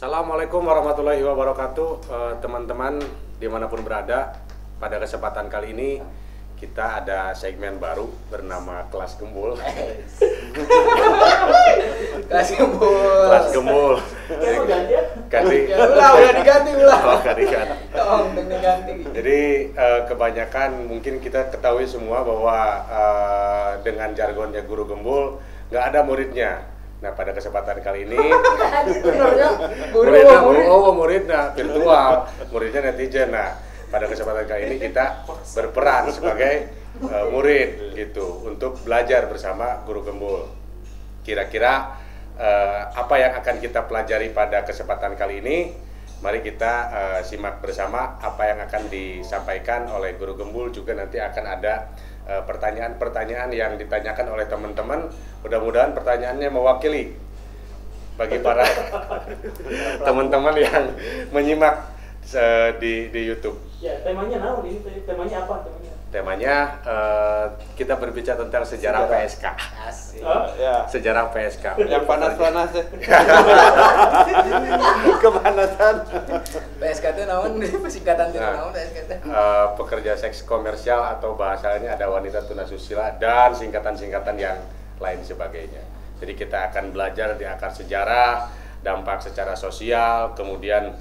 Assalamualaikum warahmatullahi wabarakatuh, teman-teman dimanapun berada. Pada kesempatan kali ini kita ada segmen baru bernama Kelas Gembul. Kelas Gembul. Kelas Gembul. Ganti. Udah diganti ulah. Oh, ganti. Diganti. Jadi kebanyakan mungkin kita ketahui semua bahwa dengan jargonnya guru gembul nggak ada muridnya. Nah, pada kesempatan kali ini muridnya virtual, muridnya netizen. Nah, pada kesempatan kali ini kita berperan sebagai murid gitu untuk belajar bersama guru gembul. Kira-kira apa yang akan kita pelajari pada kesempatan kali ini? Mari kita simak bersama apa yang akan disampaikan oleh guru gembul. Juga nanti akan ada pertanyaan-pertanyaan yang ditanyakan oleh teman-teman. Mudah-mudahan pertanyaannya mewakili bagi para teman-teman yang menyimak di YouTube. Ya, temanya naon ini? Temanya apa? Temanya kita berbicara tentang sejarah PSK. Asik. Ya. Sejarah PSK. Yang panas-panas ya. Kepanasan. PSK itu naon? Singkatan itu naon PSK itu? Pekerja seks komersial atau bahasanya ada wanita tunasusila dan singkatan-singkatan yang lain sebagainya. Jadi kita akan belajar di akar sejarah, dampak secara sosial, kemudian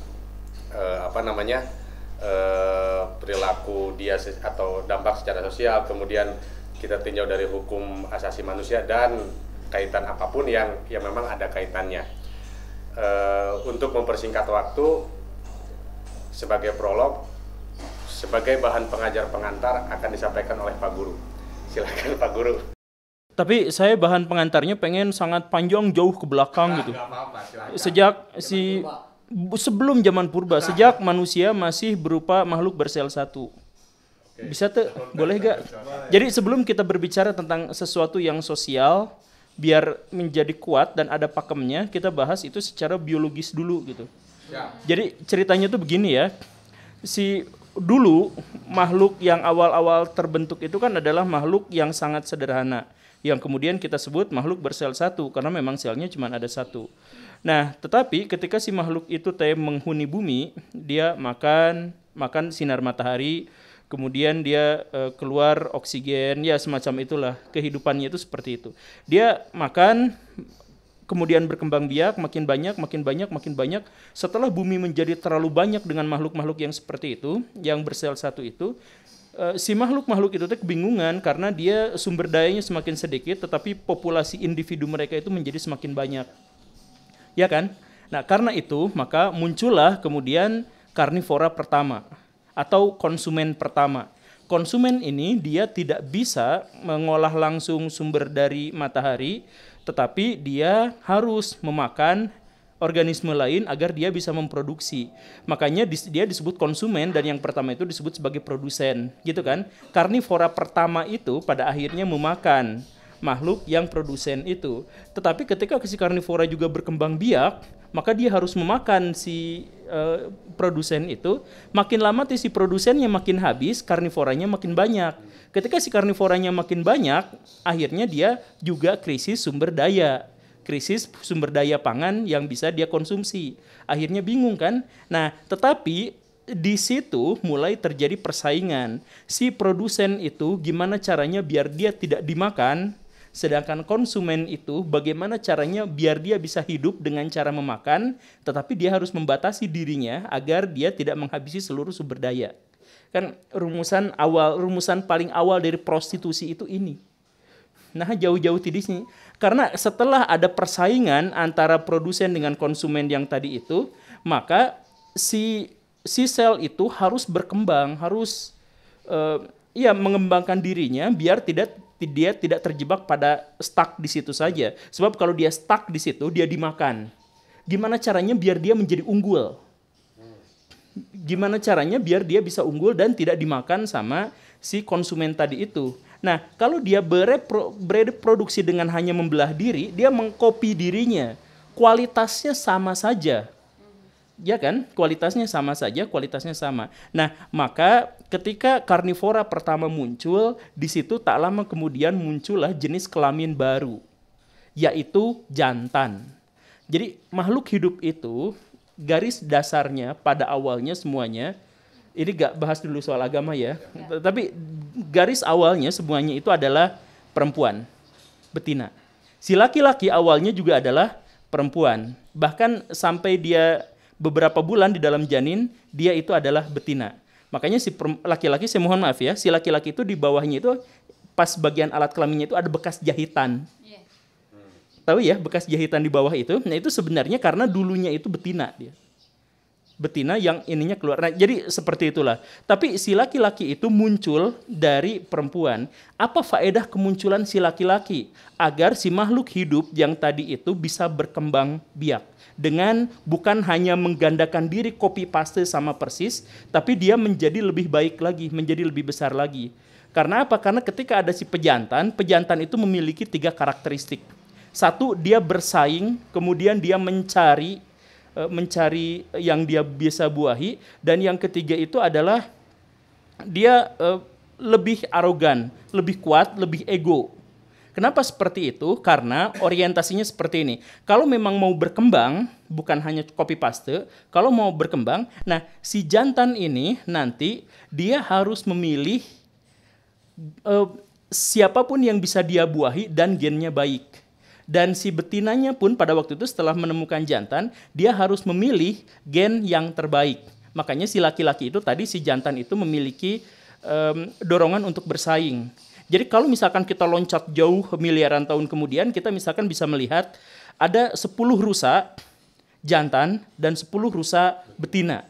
perilaku dia atau dampak secara sosial, kemudian kita tinjau dari hukum asasi manusia dan kaitan apapun yang memang ada kaitannya. Untuk mempersingkat waktu, sebagai prolog, sebagai bahan pengajar pengantar akan disampaikan oleh Pak Guru. Silakan Pak Guru. Tapi saya bahan pengantarnya pengen sangat panjang jauh ke belakang gitu. Nggak apa-apa, silakan. Sejak sebelum zaman purba, sejak manusia masih berupa makhluk bersel satu. Bisa tuh, boleh gak? Jadi sebelum kita berbicara tentang sesuatu yang sosial, biar menjadi kuat dan ada pakemnya, kita bahas itu secara biologis dulu gitu. Jadi ceritanya tuh begini ya, dulu makhluk yang awal-awal terbentuk itu kan adalah makhluk yang sangat sederhana, yang kemudian kita sebut makhluk bersel satu, karena memang selnya cuma ada satu. Nah, tetapi ketika si makhluk itu menghuni bumi, dia makan sinar matahari, kemudian dia keluar oksigen, ya semacam itulah, kehidupannya itu seperti itu. Dia makan, kemudian berkembang biak, makin banyak. Setelah bumi menjadi terlalu banyak dengan makhluk-makhluk yang seperti itu, yang bersel satu itu, si makhluk-makhluk itu kebingungan karena dia sumber dayanya semakin sedikit, tetapi populasi individu mereka itu menjadi semakin banyak. Ya kan? Nah, karena itu maka muncullah kemudian karnivora pertama atau konsumen pertama. Konsumen ini dia tidak bisa mengolah langsung sumber dari matahari, tetapi dia harus memakan organisme lain agar dia bisa memproduksi. Makanya dia disebut konsumen dan yang pertama itu disebut sebagai produsen, gitu kan? Karnivora pertama itu pada akhirnya memakan makhluk yang produsen itu. Tetapi ketika si karnivora juga berkembang biak, maka dia harus memakan si produsen itu. Makin lama si produsennya makin habis, karnivoranya makin banyak. Ketika si karnivoranya makin banyak, akhirnya dia juga krisis sumber daya pangan yang bisa dia konsumsi. Akhirnya bingung kan? Nah, tetapi di situ mulai terjadi persaingan. Si produsen itu gimana caranya biar dia tidak dimakan, sedangkan konsumen itu bagaimana caranya biar dia bisa hidup dengan cara memakan, tetapi dia harus membatasi dirinya agar dia tidak menghabisi seluruh sumber daya. Kan rumusan paling awal dari prostitusi itu ini. Nah, jauh-jauh di sini. Karena setelah ada persaingan antara produsen dengan konsumen yang tadi itu, maka si sel itu harus berkembang, harus mengembangkan dirinya biar dia tidak terjebak pada stuck di situ saja. Sebab kalau dia stuck di situ, dia dimakan. Gimana caranya biar dia menjadi unggul? Gimana caranya biar dia bisa unggul dan tidak dimakan sama si konsumen tadi itu? Nah, kalau dia bereproduksi dengan hanya membelah diri, dia mengcopy dirinya. Kualitasnya sama saja. Ya kan? Kualitasnya sama saja, kualitasnya sama. Nah, maka ketika karnivora pertama muncul, di situ tak lama kemudian muncullah jenis kelamin baru, yaitu jantan. Jadi makhluk hidup itu garis dasarnya pada awalnya semuanya, ini gak bahas dulu soal agama ya, tapi garis awalnya semuanya itu adalah perempuan, betina. Si laki-laki awalnya juga adalah perempuan. Bahkan sampai dia beberapa bulan di dalam janin, dia itu adalah betina. Makanya si laki-laki, saya mohon maaf ya, si laki-laki itu di bawahnya itu pas bagian alat kelaminnya itu ada bekas jahitan. Tahu ya bekas jahitan di bawah itu? Nah itu sebenarnya karena dulunya itu betina dia. Betina yang ininya keluar. Nah, jadi seperti itulah. Tapi si laki-laki itu muncul dari perempuan. Apa faedah kemunculan si laki-laki? Agar si makhluk hidup yang tadi itu bisa berkembang biak. Dengan bukan hanya menggandakan diri copy paste sama persis, tapi dia menjadi lebih baik lagi, menjadi lebih besar lagi. Karena apa? Karena ketika ada si pejantan, pejantan itu memiliki 3 karakteristik. Satu, dia bersaing, kemudian dia mencari yang dia bisa buahi, dan yang ketiga itu adalah dia lebih arogan, lebih kuat, lebih ego. Kenapa seperti itu? Karena orientasinya seperti ini. Kalau memang mau berkembang, bukan hanya copy paste, kalau mau berkembang, nah si jantan ini nanti dia harus memilih siapapun yang bisa dia buahi dan gennya baik. Dan si betinanya pun pada waktu itu setelah menemukan jantan, dia harus memilih gen yang terbaik. Makanya si laki-laki itu tadi, si jantan itu memiliki dorongan untuk bersaing. Jadi kalau misalkan kita loncat jauh miliaran tahun kemudian, kita misalkan bisa melihat ada 10 rusa jantan dan 10 rusa betina.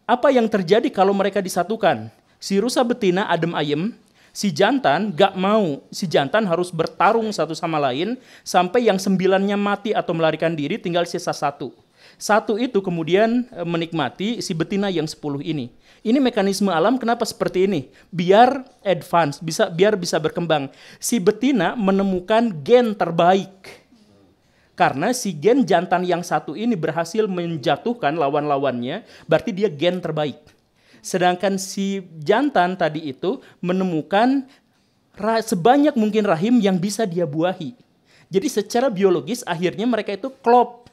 Apa yang terjadi kalau mereka disatukan? Si rusa betina adem ayem, si jantan gak mau, si jantan harus bertarung satu sama lain sampai yang 9-nya mati atau melarikan diri, tinggal sisa 1. 1 itu kemudian menikmati si betina yang 10 ini. Ini mekanisme alam kenapa seperti ini? Biar advance, biar bisa berkembang. Si betina menemukan gen terbaik. Karena si gen jantan yang 1 ini berhasil menjatuhkan lawan-lawannya, berarti dia gen terbaik. Sedangkan si jantan tadi itu menemukan sebanyak mungkin rahim yang bisa dia buahi. Jadi secara biologis akhirnya mereka itu klop.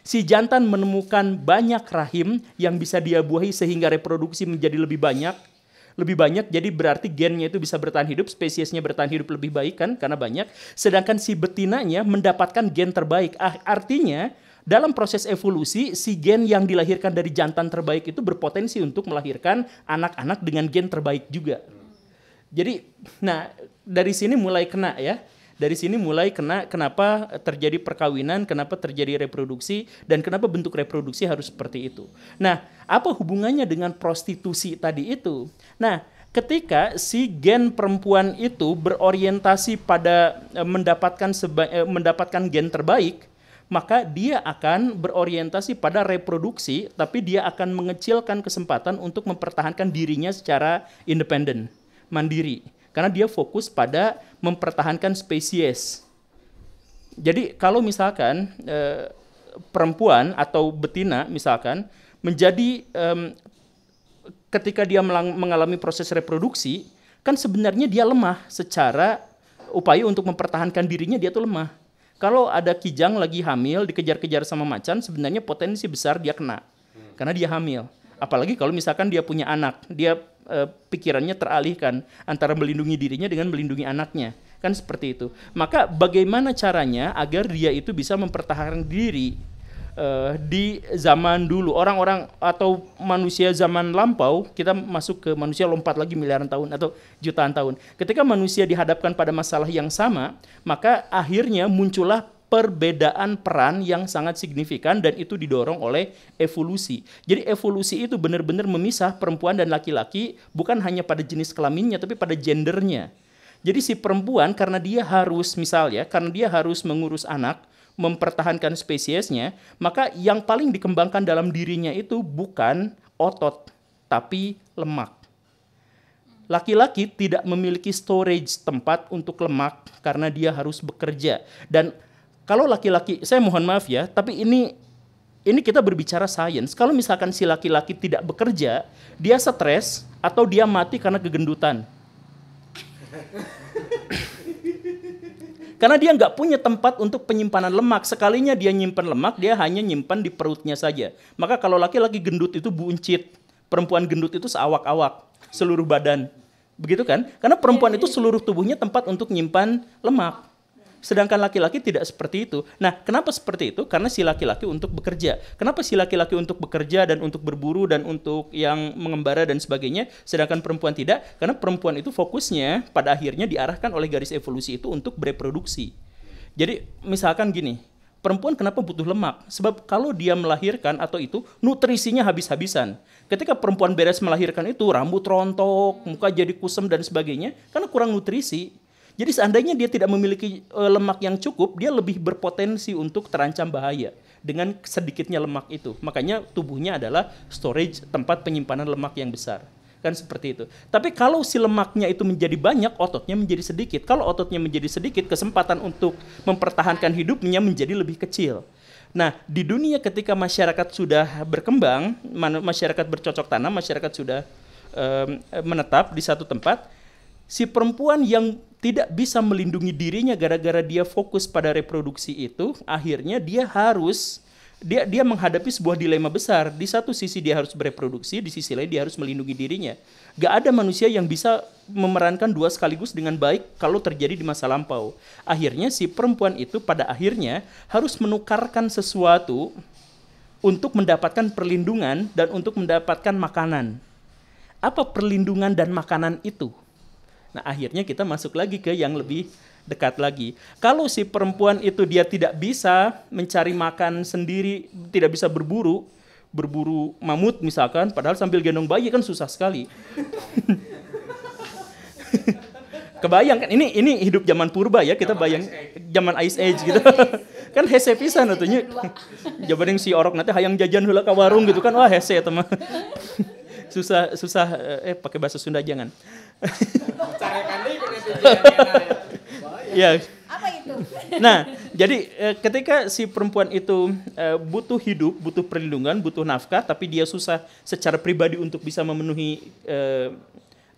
Si jantan menemukan banyak rahim yang bisa dia buahi sehingga reproduksi menjadi lebih banyak. Jadi berarti gennya itu bisa bertahan hidup, spesiesnya bertahan hidup lebih baik kan karena banyak. Sedangkan si betinanya mendapatkan gen terbaik. Artinya dalam proses evolusi, si gen yang dilahirkan dari jantan terbaik itu berpotensi untuk melahirkan anak-anak dengan gen terbaik juga. Jadi, nah dari sini mulai kena ya. Dari sini mulai kena kenapa terjadi perkawinan, kenapa terjadi reproduksi, dan kenapa bentuk reproduksi harus seperti itu. Nah, apa hubungannya dengan prostitusi tadi itu? Nah, ketika si gen perempuan itu berorientasi pada mendapatkan gen terbaik, maka dia akan berorientasi pada reproduksi, tapi dia akan mengecilkan kesempatan untuk mempertahankan dirinya secara independen, mandiri. Karena dia fokus pada mempertahankan spesies. Jadi kalau misalkan perempuan atau betina misalkan menjadi ketika dia mengalami proses reproduksi, kan sebenarnya dia lemah secara upaya untuk mempertahankan dirinya, dia tuh lemah. Kalau ada kijang lagi hamil, dikejar-kejar sama macan, sebenarnya potensi besar dia kena. Karena dia hamil. Apalagi kalau misalkan dia punya anak, dia pikirannya teralihkan antara melindungi dirinya dengan melindungi anaknya. Kan seperti itu. Maka bagaimana caranya agar dia itu bisa mempertahankan diri di zaman dulu. Orang-orang atau manusia zaman lampau, kita masuk ke manusia lompat lagi miliaran tahun atau jutaan tahun. Ketika manusia dihadapkan pada masalah yang sama, maka akhirnya muncullah perbedaan peran yang sangat signifikan dan itu didorong oleh evolusi. Jadi evolusi itu benar-benar memisah perempuan dan laki-laki bukan hanya pada jenis kelaminnya tapi pada gendernya. Jadi si perempuan karena dia harus mengurus anak, mempertahankan spesiesnya, maka yang paling dikembangkan dalam dirinya itu bukan otot tapi lemak. Laki-laki tidak memiliki storage tempat untuk lemak karena dia harus bekerja. Dan kalau laki-laki, saya mohon maaf ya, tapi ini kita berbicara sains. Kalau misalkan si laki-laki tidak bekerja, dia stres atau dia mati karena kegendutan. Karena dia nggak punya tempat untuk penyimpanan lemak. Sekalinya dia nyimpan lemak, dia hanya nyimpan di perutnya saja. Maka kalau laki-laki gendut itu buncit, perempuan gendut itu seawak-awak, seluruh badan. Begitu kan? Karena perempuan itu seluruh tubuhnya tempat untuk nyimpan lemak. Sedangkan laki-laki tidak seperti itu. Nah, kenapa seperti itu? Karena si laki-laki untuk bekerja. Kenapa si laki-laki untuk bekerja dan untuk berburu dan untuk yang mengembara dan sebagainya, sedangkan perempuan tidak? Karena perempuan itu fokusnya pada akhirnya diarahkan oleh garis evolusi itu untuk bereproduksi. Jadi, misalkan gini, perempuan kenapa butuh lemak? Sebab kalau dia melahirkan atau itu, nutrisinya habis-habisan. Ketika perempuan beres melahirkan itu, rambut rontok, muka jadi kusam dan sebagainya, karena kurang nutrisi. Jadi seandainya dia tidak memiliki lemak yang cukup, dia lebih berpotensi untuk terancam bahaya dengan sedikitnya lemak itu. Makanya tubuhnya adalah storage, tempat penyimpanan lemak yang besar. Kan seperti itu. Tapi kalau si lemaknya itu menjadi banyak, ototnya menjadi sedikit. Kalau ototnya menjadi sedikit, kesempatan untuk mempertahankan hidupnya menjadi lebih kecil. Nah, di dunia ketika masyarakat sudah berkembang, masyarakat bercocok tanam, masyarakat sudah menetap di satu tempat, si perempuan yang tidak bisa melindungi dirinya gara-gara dia fokus pada reproduksi itu, akhirnya dia harus dia menghadapi sebuah dilema besar. Di satu sisi dia harus bereproduksi, di sisi lain dia harus melindungi dirinya. Gak ada manusia yang bisa memerankan dua sekaligus dengan baik kalau terjadi di masa lampau. Akhirnya si perempuan itu pada akhirnya harus menukarkan sesuatu untuk mendapatkan perlindungan dan untuk mendapatkan makanan. Apa perlindungan dan makanan itu? Nah, akhirnya kita masuk lagi ke yang lebih dekat lagi. Kalau si perempuan itu dia tidak bisa mencari makan sendiri, tidak bisa berburu mamut misalkan, padahal sambil gendong bayi kan susah sekali. Kebayang kan, ini hidup zaman purba ya, kita bayang zaman Ice Age gitu. Kan hese pisan atunya. Jabaning si orok nanti hayang jajan heula ka warung gitu kan, wah hese eta mah. susah pakai bahasa Sunda jangan. Ya. Apa itu? Nah, jadi ketika si perempuan itu butuh hidup, butuh perlindungan, butuh nafkah, tapi dia susah secara pribadi untuk bisa memenuhi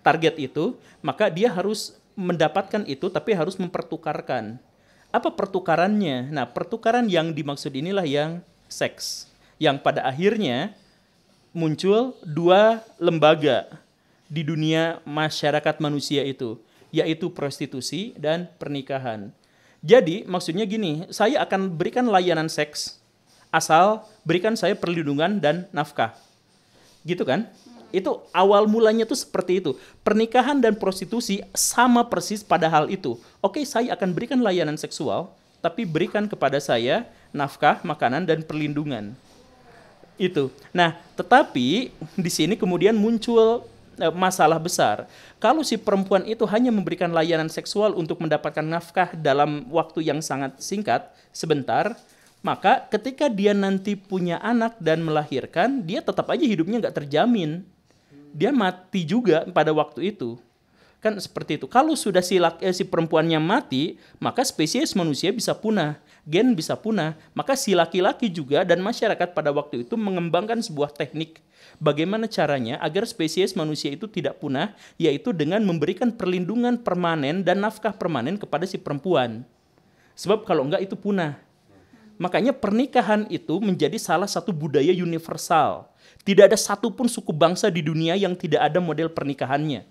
target itu, maka dia harus mendapatkan itu, tapi harus mempertukarkan. Apa pertukarannya? Nah, pertukaran yang dimaksud inilah yang seks, yang pada akhirnya muncul dua lembaga di dunia masyarakat manusia itu, yaitu prostitusi dan pernikahan. Jadi maksudnya gini, saya akan berikan layanan seks asal berikan saya perlindungan dan nafkah. Gitu kan? Itu awal mulanya tuh seperti itu. Pernikahan dan prostitusi sama persis pada hal itu. Oke, saya akan berikan layanan seksual, tapi berikan kepada saya nafkah, makanan, dan perlindungan. Itu. Nah, tetapi di sini kemudian muncul masalah besar. Kalau si perempuan itu hanya memberikan layanan seksual untuk mendapatkan nafkah dalam waktu yang sangat singkat, sebentar, maka ketika dia nanti punya anak dan melahirkan, dia tetap aja hidupnya nggak terjamin. Dia mati juga pada waktu itu. Kan seperti itu. Kalau sudah si perempuannya mati, maka spesies manusia bisa punah, gen bisa punah. Maka si laki-laki juga dan masyarakat pada waktu itu mengembangkan sebuah teknik bagaimana caranya agar spesies manusia itu tidak punah, yaitu dengan memberikan perlindungan permanen dan nafkah permanen kepada si perempuan. Sebab kalau enggak itu punah. Makanya pernikahan itu menjadi salah satu budaya universal. Tidak ada satupun suku bangsa di dunia yang tidak ada model pernikahannya.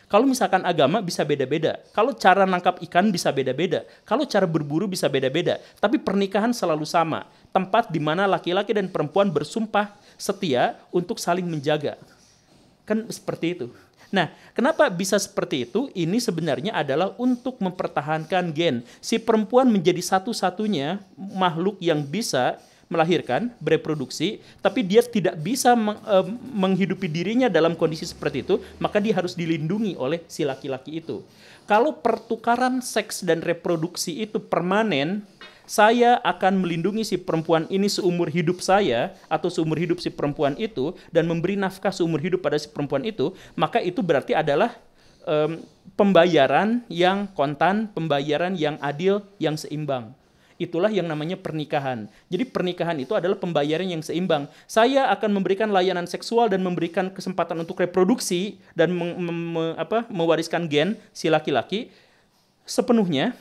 Kalau misalkan agama bisa beda-beda, kalau cara nangkap ikan bisa beda-beda, kalau cara berburu bisa beda-beda, tapi pernikahan selalu sama, tempat di mana laki-laki dan perempuan bersumpah setia untuk saling menjaga. Kan seperti itu. Nah, kenapa bisa seperti itu? Ini sebenarnya adalah untuk mempertahankan gen. Si perempuan menjadi satu-satunya makhluk yang bisa melahirkan, bereproduksi, tapi dia tidak bisa menghidupi dirinya dalam kondisi seperti itu, maka dia harus dilindungi oleh si laki-laki itu. Kalau pertukaran seks dan reproduksi itu permanen, saya akan melindungi si perempuan ini seumur hidup saya, atau seumur hidup si perempuan itu, dan memberi nafkah seumur hidup pada si perempuan itu, maka itu berarti adalah pembayaran yang kontan, pembayaran yang adil, yang seimbang. Itulah yang namanya pernikahan. Jadi pernikahan itu adalah pembayaran yang seimbang. Saya akan memberikan layanan seksual dan memberikan kesempatan untuk reproduksi dan mewariskan gen si laki-laki sepenuhnya,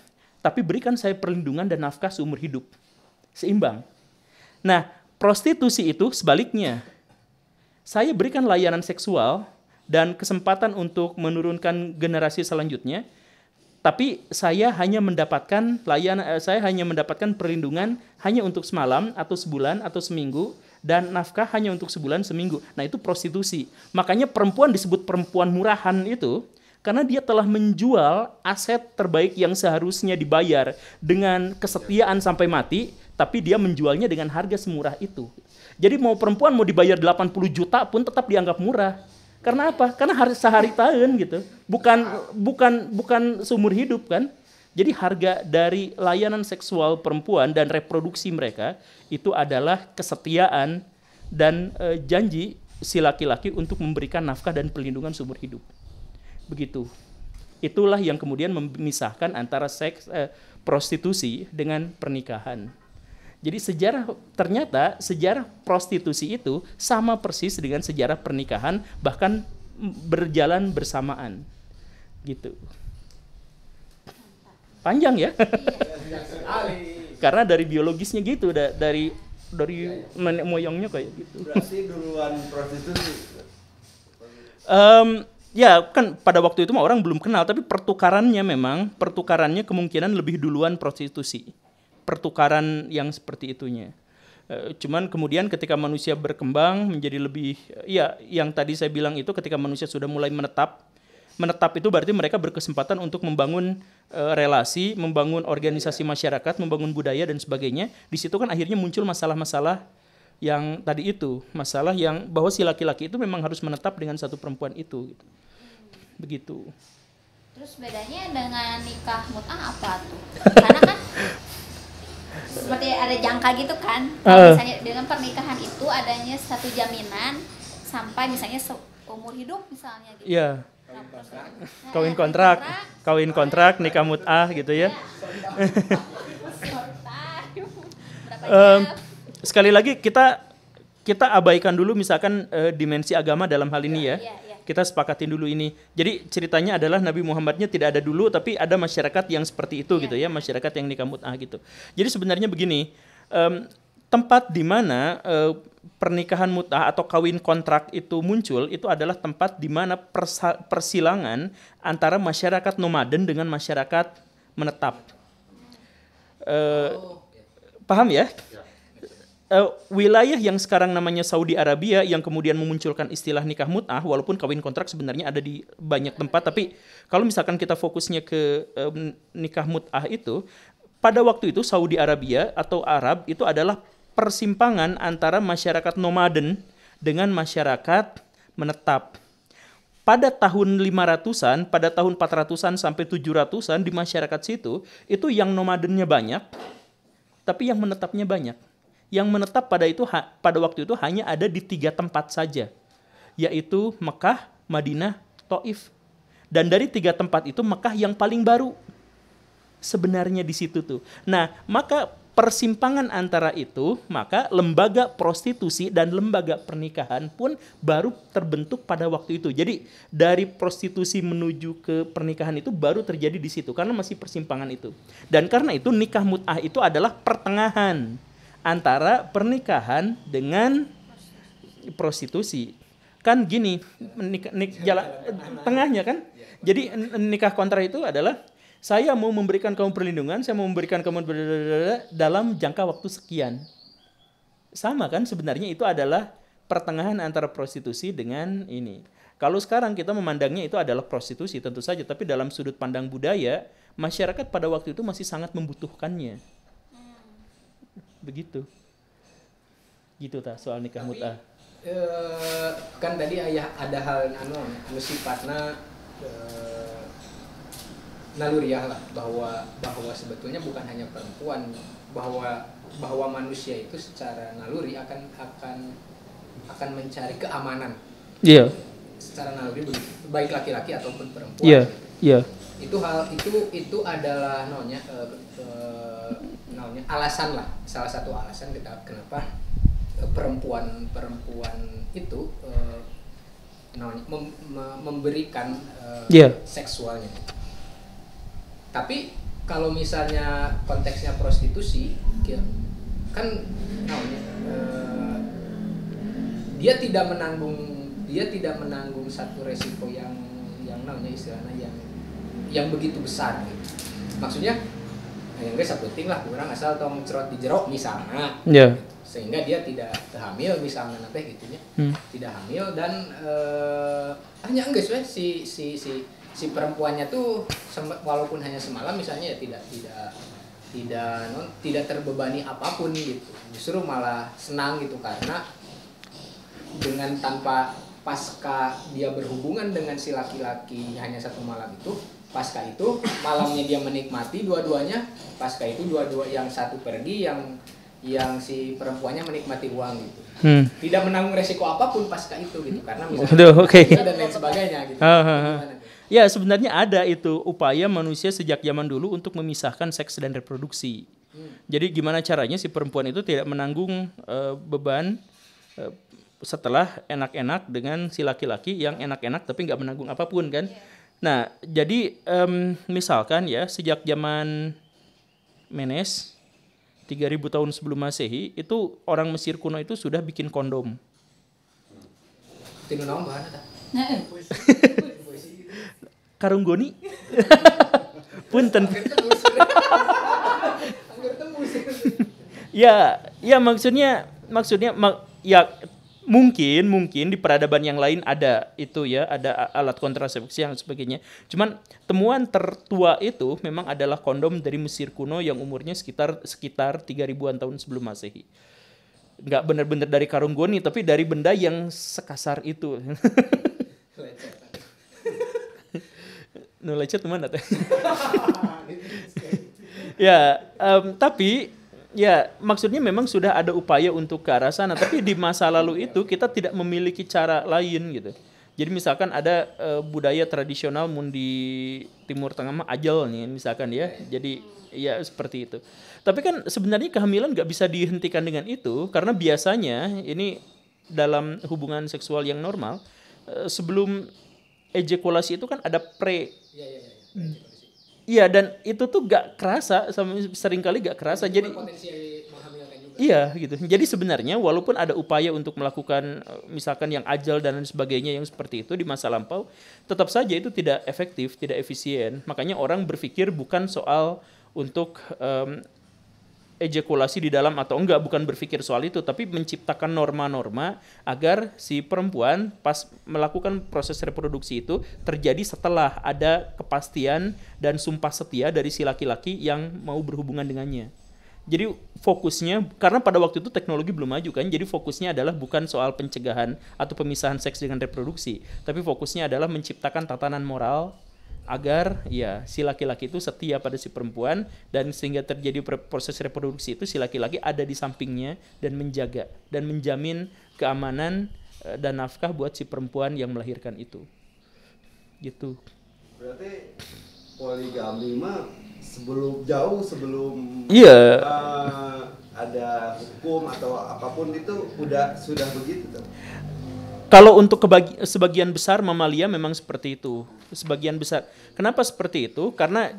tapi berikan saya perlindungan dan nafkah seumur hidup. Seimbang. Nah, prostitusi itu sebaliknya. Saya berikan layanan seksual dan kesempatan untuk menurunkan generasi selanjutnya, tapi saya hanya mendapatkan perlindungan hanya untuk semalam atau sebulan atau seminggu, dan nafkah hanya untuk sebulan seminggu. Nah, itu prostitusi. Makanya perempuan disebut perempuan murahan itu karena dia telah menjual aset terbaik yang seharusnya dibayar dengan kesetiaan sampai mati, tapi dia menjualnya dengan harga semurah itu. Jadi perempuan mau dibayar 80 juta pun tetap dianggap murah. Karena apa? Karena sehari tahun gitu. Bukan seumur hidup kan. Jadi harga dari layanan seksual perempuan dan reproduksi mereka itu adalah kesetiaan dan janji si laki-laki untuk memberikan nafkah dan perlindungan seumur hidup. Begitu. Itulah yang kemudian memisahkan antara prostitusi dengan pernikahan. Jadi ternyata sejarah prostitusi itu sama persis dengan sejarah pernikahan, bahkan berjalan bersamaan. Gitu. Panjang ya? Karena dari biologisnya gitu, dari nenek moyangnya kayak gitu. Berarti duluan prostitusi. Ya kan pada waktu itu orang belum kenal, tapi pertukarannya kemungkinan lebih duluan prostitusi. Pertukaran yang seperti itunya. Cuman kemudian ketika manusia berkembang menjadi lebih, ya yang tadi saya bilang itu ketika manusia sudah mulai menetap itu berarti mereka berkesempatan untuk membangun relasi, membangun organisasi masyarakat, membangun budaya dan sebagainya. Di situ kan akhirnya muncul masalah-masalah yang tadi itu, masalah yang bahwa si laki-laki itu memang harus menetap dengan satu perempuan itu. Gitu. Begitu. Terus bedanya dengan nikah mut'ah apa tuh? Karena kan seperti ada jangka gitu kan. Misalnya dengan pernikahan itu adanya satu jaminan sampai misalnya seumur hidup misalnya gitu. Iya. Kawin kontrak, nikah mut'ah gitu ya. Sekali lagi kita abaikan dulu misalkan dimensi agama dalam hal ini ya. Kita sepakatin dulu ini. Jadi ceritanya adalah Nabi Muhammadnya tidak ada dulu, tapi ada masyarakat yang seperti itu gitu ya, masyarakat yang nikah mut'ah gitu. Jadi sebenarnya begini, tempat di mana pernikahan mut'ah atau kawin kontrak itu muncul, itu adalah tempat di mana persilangan antara masyarakat nomaden dengan masyarakat menetap. Paham ya? Wilayah yang sekarang namanya Saudi Arabia yang kemudian memunculkan istilah nikah mut'ah, walaupun kawin kontrak sebenarnya ada di banyak tempat, tapi kalau misalkan kita fokusnya ke nikah mut'ah itu, pada waktu itu Saudi Arabia atau Arab itu adalah persimpangan antara masyarakat nomaden dengan masyarakat menetap. Pada tahun 500-an, pada tahun 400-an sampai 700-an di masyarakat situ, itu yang nomadennya banyak, tapi yang menetapnya banyak. Yang menetap pada waktu itu hanya ada di 3 tempat saja, yaitu Mekah, Madinah, Taif. Dan dari 3 tempat itu Mekah yang paling baru sebenarnya di situ tuh. Nah, maka persimpangan antara itu, maka lembaga prostitusi dan lembaga pernikahan pun baru terbentuk pada waktu itu. Jadi dari prostitusi menuju ke pernikahan itu baru terjadi di situ karena masih persimpangan itu. Dan karena itu nikah mut'ah itu adalah pertengahan antara pernikahan dengan prostitusi. Kan gini, jalan tengahnya kan. Jadi nikah kontrak itu adalah saya mau memberikan kamu perlindungan, saya mau memberikan kamu dalam jangka waktu sekian. Sama kan sebenarnya itu adalah pertengahan antara prostitusi dengan ini. Kalau sekarang kita memandangnya itu adalah prostitusi tentu saja, tapi dalam sudut pandang budaya, masyarakat pada waktu itu masih sangat membutuhkannya. Begitu. Gitu ta soal nikah mut'ah. Kan tadi ada hal sifatna naluriah lah, bahwa sebetulnya bukan hanya perempuan, bahwa manusia itu secara naluri akan mencari keamanan. Iya. Secara naluri baik laki-laki ataupun perempuan. Iya, iya. Itu adalah alasan lah, salah satu alasan kenapa perempuan itu memberikan seksualnya. Tapi kalau misalnya konteksnya prostitusi, kan namanya dia tidak menanggung satu resiko yang namanya istilahnya yang begitu besar gitu. Maksudnya yang guys penting lah kurang asal tong cerot di jerok misalnya. Yeah. Sehingga dia tidak hamil misalnya nanti gitunya. Tidak hamil dan hanya enggak si perempuannya tuh walaupun hanya semalam misalnya ya tidak terbebani apapun gitu. Justru malah senang gitu karena dengan tanpa pasca dia berhubungan dengan si laki-laki hanya satu malam itu, pasca itu malamnya dia menikmati dua-duanya, pasca itu dua-dua yang satu pergi, yang si perempuannya menikmati uang gitu. Tidak menanggung resiko apapun pasca itu gitu karena misalnya dan lain sebagainya gitu. Ya sebenarnya ada itu upaya manusia sejak zaman dulu untuk memisahkan seks dan reproduksi. Jadi gimana caranya si perempuan itu tidak menanggung beban setelah enak-enak dengan si laki-laki yang enak-enak tapi nggak menanggung apapun kan. Nah jadi misalkan ya sejak zaman Menes 3000 tahun sebelum Masehi itu orang Mesir kuno itu sudah bikin kondom. Tinu naon bahanna tah? Karung goni. Punten. Ya maksudnya ya mungkin di peradaban yang lain ada itu ya, ada alat kontrasepsi yang sebagainya. Cuman temuan tertua itu memang adalah kondom dari Mesir kuno yang umurnya sekitar 3000-an tahun sebelum Masehi. Nggak benar-benar dari karung goni tapi dari benda yang sekasar itu. Nu lecet mana teh? Ya, tapi ya maksudnya memang sudah ada upaya untuk ke arah sana, tapi di masa lalu itu kita tidak memiliki cara lain gitu. Jadi misalkan ada budaya tradisional di Timur Tengah mah ajal nih misalkan ya. Jadi ya seperti itu. Tapi kan sebenarnya kehamilan nggak bisa dihentikan dengan itu karena biasanya ini dalam hubungan seksual yang normal sebelum ejakulasi itu kan ada Iya dan itu tuh gak kerasa, seringkali gak kerasa. Jadi iya gitu. Jadi sebenarnya walaupun ada upaya untuk melakukan misalkan yang ajal dan lain sebagainya yang seperti itu di masa lampau, tetap saja itu tidak efektif, tidak efisien. Makanya orang berpikir bukan soal untuk ejakulasi di dalam atau enggak, bukan berpikir soal itu, tapi menciptakan norma-norma agar si perempuan pas melakukan proses reproduksi itu terjadi setelah ada kepastian dan sumpah setia dari si laki-laki yang mau berhubungan dengannya. Jadi fokusnya, karena pada waktu itu teknologi belum maju kan, jadi fokusnya adalah bukan soal pencegahan atau pemisahan seks dengan reproduksi, tapi fokusnya adalah menciptakan tatanan moral agar ya si laki-laki itu setia pada si perempuan dan sehingga terjadi proses reproduksi itu si laki-laki ada di sampingnya dan menjaga dan menjamin keamanan dan nafkah buat si perempuan yang melahirkan itu. Gitu. Berarti poligami mah jauh sebelum ada hukum atau apapun itu sudah begitu tuh. Kalau untuk sebagian besar mamalia memang seperti itu. Sebagian besar. Kenapa seperti itu? Karena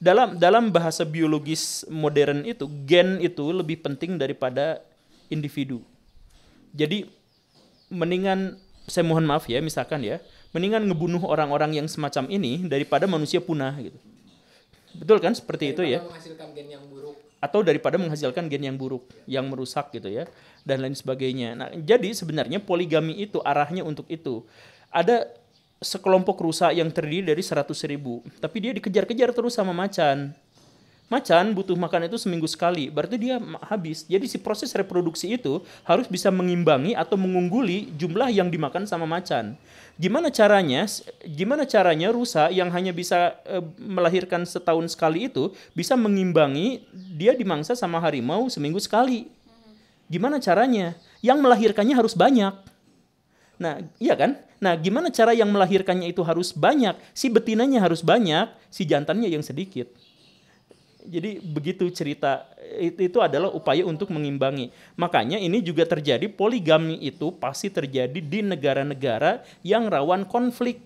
dalam bahasa biologis modern itu, gen itu lebih penting daripada individu. Jadi mendingan, saya mohon maaf ya, misalkan ya, mendingan ngebunuh orang-orang yang semacam ini daripada manusia punah gitu. Betul kan seperti itu ya? Menghasilkan gen yang buruk. Atau daripada menghasilkan gen yang buruk, yang merusak gitu ya, dan lain sebagainya. Nah, jadi sebenarnya poligami itu arahnya untuk itu. Ada sekelompok rusa yang terdiri dari 100.000, tapi dia dikejar-kejar terus sama macan. Macan butuh makan itu seminggu sekali, berarti dia habis. Jadi si proses reproduksi itu harus bisa mengimbangi atau mengungguli jumlah yang dimakan sama macan. Gimana caranya rusa yang hanya bisa melahirkan setahun sekali itu bisa mengimbangi dia dimangsa sama harimau seminggu sekali. Gimana caranya? Yang melahirkannya harus banyak. Nah, iya kan? Nah, gimana cara yang melahirkannya itu harus banyak? Si betinanya harus banyak, si jantannya yang sedikit. Jadi begitu cerita, itu adalah upaya untuk mengimbangi. Makanya ini juga terjadi, poligami itu pasti terjadi di negara-negara yang rawan konflik.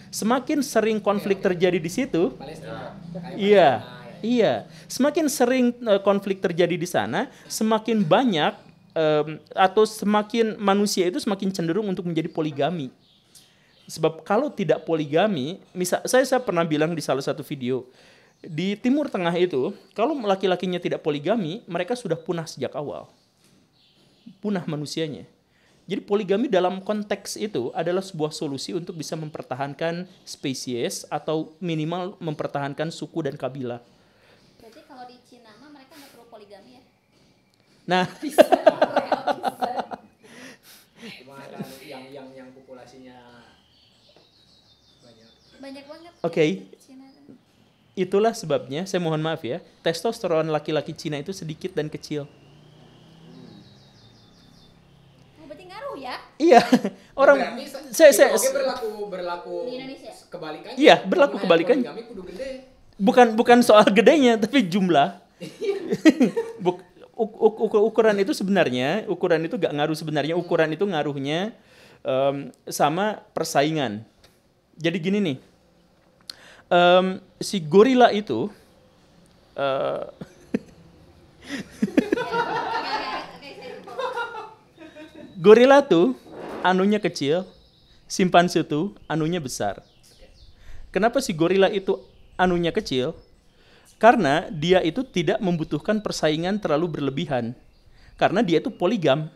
Semakin sering konflik terjadi di situ, Palestina. Kayak iya, Palestina, ya. iya. Semakin sering konflik terjadi di sana, semakin banyak atau semakin manusia itu semakin cenderung untuk menjadi poligami. Sebab kalau tidak poligami, saya pernah bilang di salah satu video, di Timur Tengah itu, kalau laki-lakinya tidak poligami, mereka sudah punah sejak awal. Punah manusianya. Jadi poligami dalam konteks itu adalah sebuah solusi untuk bisa mempertahankan spesies atau minimal mempertahankan suku dan kabilah. Berarti kalau di Cina mah mereka nggak perlu poligami ya? Nah, Cuma ada yang populasinya banyak. Banyak banget. Oke. di Cina kan. itulah sebabnya, saya mohon maaf ya, testosteron laki-laki Cina itu sedikit dan kecil. Oh, berarti ngaruh ya? Iya, orang Berarti saya oke, berlaku Di Indonesia? kebalikannya. Iya, berlaku Kamu kebalikannya. poligami kudu gede. bukan soal gedenya tapi jumlah. Ukuran itu sebenarnya, ukuran itu gak ngaruh sebenarnya, ukuran itu ngaruhnya sama persaingan. Jadi gini nih, si gorila itu gorila tuh anunya kecil, simpanse tuh anunya besar. Kenapa si gorila itu anunya kecil? Karena dia itu tidak membutuhkan persaingan terlalu berlebihan. Karena dia itu poligam.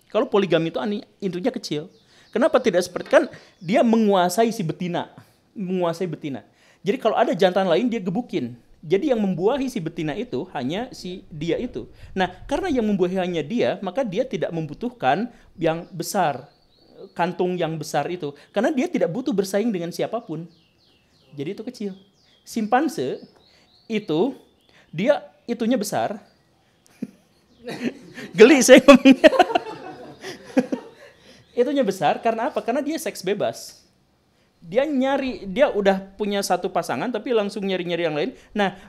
Kalau poligam itu intunya kecil. Kenapa tidak seperti, kan dia menguasai si betina. Menguasai betina. Jadi kalau ada jantan lain dia gebukin. Jadi yang membuahi si betina itu hanya si dia itu. Nah, karena yang membuahi hanya dia, maka dia tidak membutuhkan yang besar. Kantung yang besar itu. Karena dia tidak butuh bersaing dengan siapapun. Jadi itu kecil. Simpanse itu dia itunya besar. Geli saya ngomongnya. Itunya besar karena apa? Karena dia seks bebas. Dia udah punya satu pasangan tapi langsung nyari-nyari yang lain. Nah,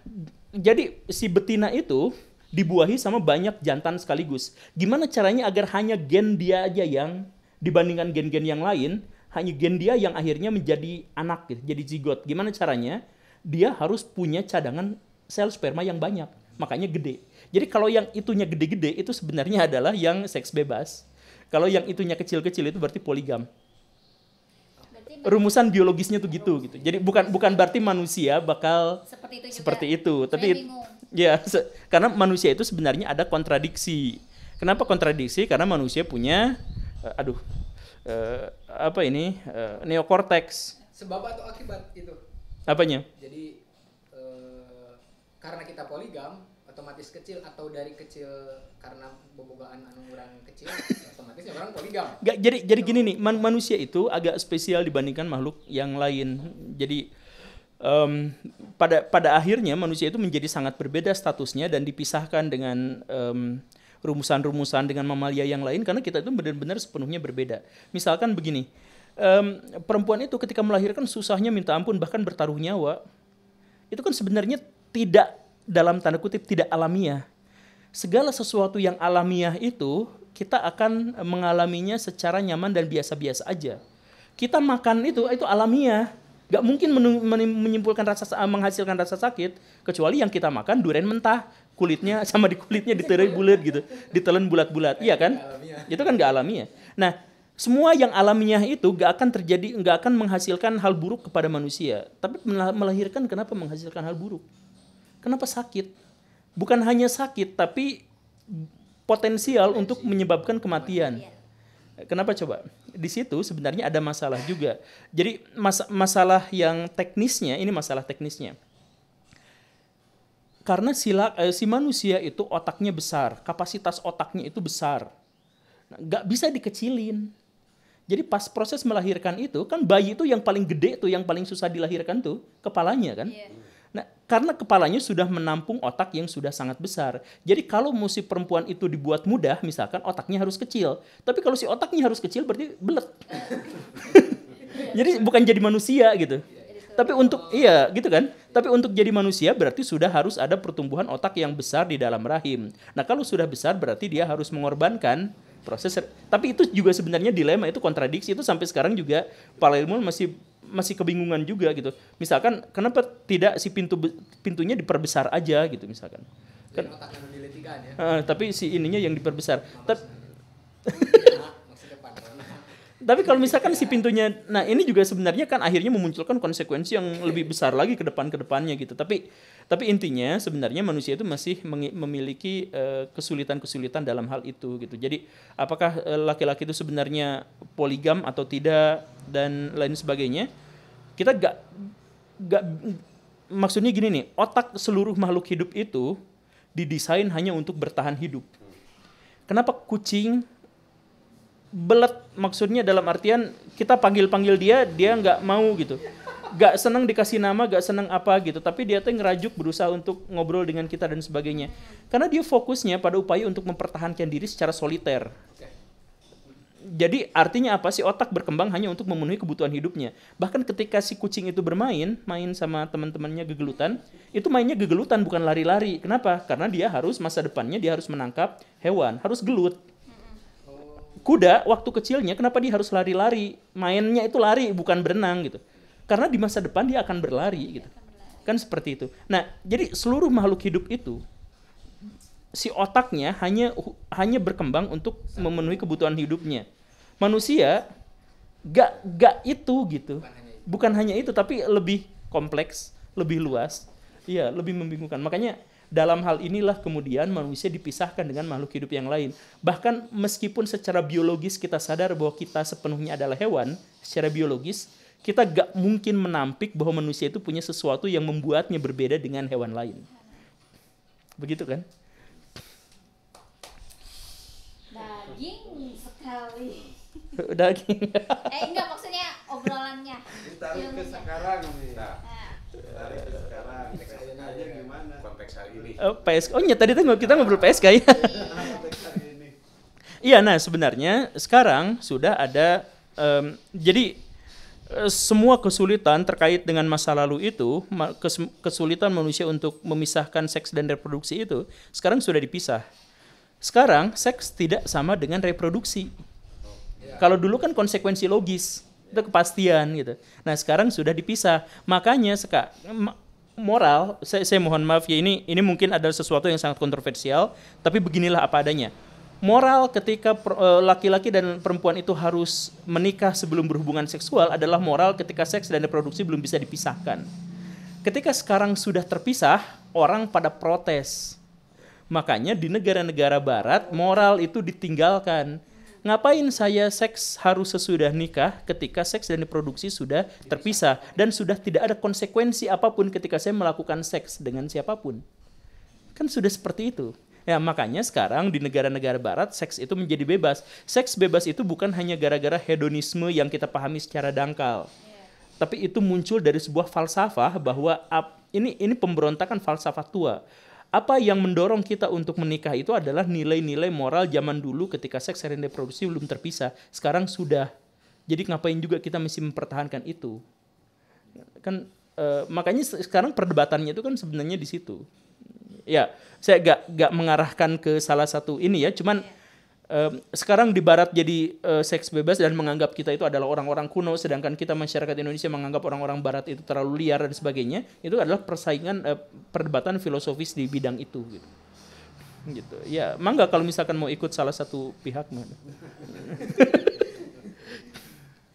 jadi si betina itu dibuahi sama banyak jantan sekaligus. Gimana caranya agar hanya gen dia aja yang dibandingkan gen-gen yang lain, hanya gen dia yang akhirnya menjadi anak gitu, jadi zigot. Gimana caranya? Dia harus punya cadangan sel sperma yang banyak, makanya gede. Jadi kalau yang itunya gede-gede itu sebenarnya adalah yang seks bebas. Kalau yang itunya kecil-kecil itu berarti poligam. Berarti Rumusan biologisnya tuh gitu. Jadi bukan berarti manusia bakal seperti itu juga. seperti itu, Saya tapi bingung. ya karena manusia itu sebenarnya ada kontradiksi. Kenapa kontradiksi? Karena manusia punya neokortex. Sebab atau akibat itu. Apanya? Jadi karena kita poligam otomatis kecil atau dari kecil karena bobogaan anu urang kecil otomatisnya orang poligam. Gak, jadi gini nih, manusia itu agak spesial dibandingkan makhluk yang lain. Jadi pada akhirnya manusia itu menjadi sangat berbeda statusnya dan dipisahkan dengan rumusan-rumusan dengan mamalia yang lain karena kita itu benar-benar sepenuhnya berbeda. Misalkan begini, perempuan itu ketika melahirkan susahnya minta ampun bahkan bertaruh nyawa. Itu kan sebenarnya tidak, dalam tanda kutip, tidak alamiah. Segala sesuatu yang alamiah itu kita akan mengalaminya secara nyaman dan biasa-biasa aja. Kita makan itu alamiah. Gak mungkin menghasilkan rasa sakit kecuali yang kita makan durian mentah, kulitnya sama di kulitnya diterai bulat gitu, ditelan bulat-bulat, iya kan? Itu kan gak alamiah. Nah, semua yang alamiah itu gak akan menghasilkan hal buruk kepada manusia. Tapi melahirkan kenapa menghasilkan hal buruk? Kenapa sakit? Bukan hanya sakit, tapi potensial untuk menyebabkan kematian. Kenapa coba? Di situ sebenarnya ada masalah juga. Jadi masalah yang teknisnya, ini masalah teknisnya. Karena si manusia itu otaknya besar, kapasitas otaknya itu besar. Nggak bisa dikecilin. Jadi pas proses melahirkan itu, kan bayi itu yang paling gede tuh, yang paling susah dilahirkan tuh, kepalanya kan. Iya. Nah, karena kepalanya sudah menampung otak yang sudah sangat besar. Jadi kalau si perempuan itu dibuat mudah, misalkan otaknya harus kecil. Tapi kalau si otaknya harus kecil berarti belet. Jadi bukan jadi manusia gitu. Tapi gitu kan? Tapi untuk jadi manusia berarti sudah harus ada pertumbuhan otak yang besar di dalam rahim. Nah, kalau sudah besar berarti dia harus mengorbankan proses. Tapi itu juga sebenarnya dilema, itu kontradiksi, itu sampai sekarang juga para ilmuwan masih masih kebingungan juga gitu. Misalkan kenapa tidak si pintunya diperbesar aja gitu misalkan. Kan otaknya diletikan ya. Tapi si ininya yang diperbesar. Maksudnya pandangan. Tapi kalau misalkan si pintunya, nah ini juga sebenarnya kan akhirnya memunculkan konsekuensi yang lebih besar lagi ke depannya gitu. Tapi intinya sebenarnya manusia itu masih memiliki kesulitan-kesulitan dalam hal itu gitu. Jadi apakah laki-laki itu sebenarnya poligam atau tidak dan lain sebagainya? Kita gak maksudnya gini nih, otak seluruh makhluk hidup itu didesain hanya untuk bertahan hidup. Kenapa kucing belet, maksudnya dalam artian kita panggil dia nggak mau gitu, nggak senang dikasih nama, nggak senang apa gitu, tapi dia tuh ngerajuk berusaha untuk ngobrol dengan kita dan sebagainya, karena dia fokusnya pada upaya untuk mempertahankan diri secara soliter. Jadi artinya apa sih, otak berkembang hanya untuk memenuhi kebutuhan hidupnya. Bahkan ketika si kucing itu main sama teman-temannya gegelutan, itu mainnya gegelutan bukan lari-lari. Kenapa? Karena dia harus masa depannya dia harus menangkap hewan, harus gelut. Kuda waktu kecilnya kenapa dia harus lari-lari? Mainnya itu lari bukan berenang gitu. Karena di masa depan dia akan berlari gitu. Kan seperti itu. Nah, jadi seluruh makhluk hidup itu si otaknya hanya berkembang untuk memenuhi kebutuhan hidupnya. Manusia gak itu gitu. Bukan hanya itu tapi lebih kompleks, lebih luas. Iya, lebih membingungkan. Makanya dalam hal inilah kemudian manusia dipisahkan dengan makhluk hidup yang lain. Bahkan meskipun secara biologis kita sadar bahwa kita sepenuhnya adalah hewan, secara biologis kita gak mungkin menampik bahwa manusia itu punya sesuatu yang membuatnya berbeda dengan hewan lain. Begitu kan? Daging sekali. Daging. Enggak, maksudnya obrolannya. Ditarik ke sekarang nih. Nah, Tarik ke sekarang. Teksain aja gimana? Konteks hari ini. PSK. Oh iya, tadi kita ngobrol PSK ya. Konteks hari ini. Iya, nah sebenarnya sekarang sudah ada jadi semua kesulitan terkait dengan masa lalu itu, kesulitan manusia untuk memisahkan seks dan reproduksi itu sekarang sudah dipisah. Sekarang seks tidak sama dengan reproduksi. Kalau dulu kan konsekuensi logis, itu kepastian gitu. Nah sekarang sudah dipisah. Makanya moral, saya mohon maaf ya, ini mungkin adalah sesuatu yang sangat kontroversial, tapi beginilah apa adanya. Moral ketika laki-laki dan perempuan itu harus menikah sebelum berhubungan seksual adalah moral ketika seks dan reproduksi belum bisa dipisahkan. Ketika sekarang sudah terpisah, orang pada protes. Makanya di negara-negara barat moral itu ditinggalkan. Ngapain saya seks harus sesudah nikah ketika seks dan reproduksi sudah terpisah dan sudah tidak ada konsekuensi apapun ketika saya melakukan seks dengan siapapun. Kan sudah seperti itu. Ya, makanya sekarang di negara-negara barat seks itu menjadi bebas. Seks bebas itu bukan hanya gara-gara hedonisme yang kita pahami secara dangkal. Tapi itu muncul dari sebuah falsafah bahwa ini pemberontakan falsafah tua. Apa yang mendorong kita untuk menikah itu adalah nilai-nilai moral zaman dulu ketika seks dan reproduksi belum terpisah. Sekarang sudah. Jadi ngapain juga kita mesti mempertahankan itu? Kan makanya sekarang perdebatannya itu kan sebenarnya di situ. Ya, saya gak mengarahkan ke salah satu ini ya, cuman sekarang di barat jadi seks bebas dan menganggap kita itu adalah orang-orang kuno, sedangkan kita masyarakat Indonesia menganggap orang-orang barat itu terlalu liar dan sebagainya. Itu adalah persaingan perdebatan filosofis di bidang itu gitu. Ya, mangga kalau misalkan mau ikut salah satu pihak mana.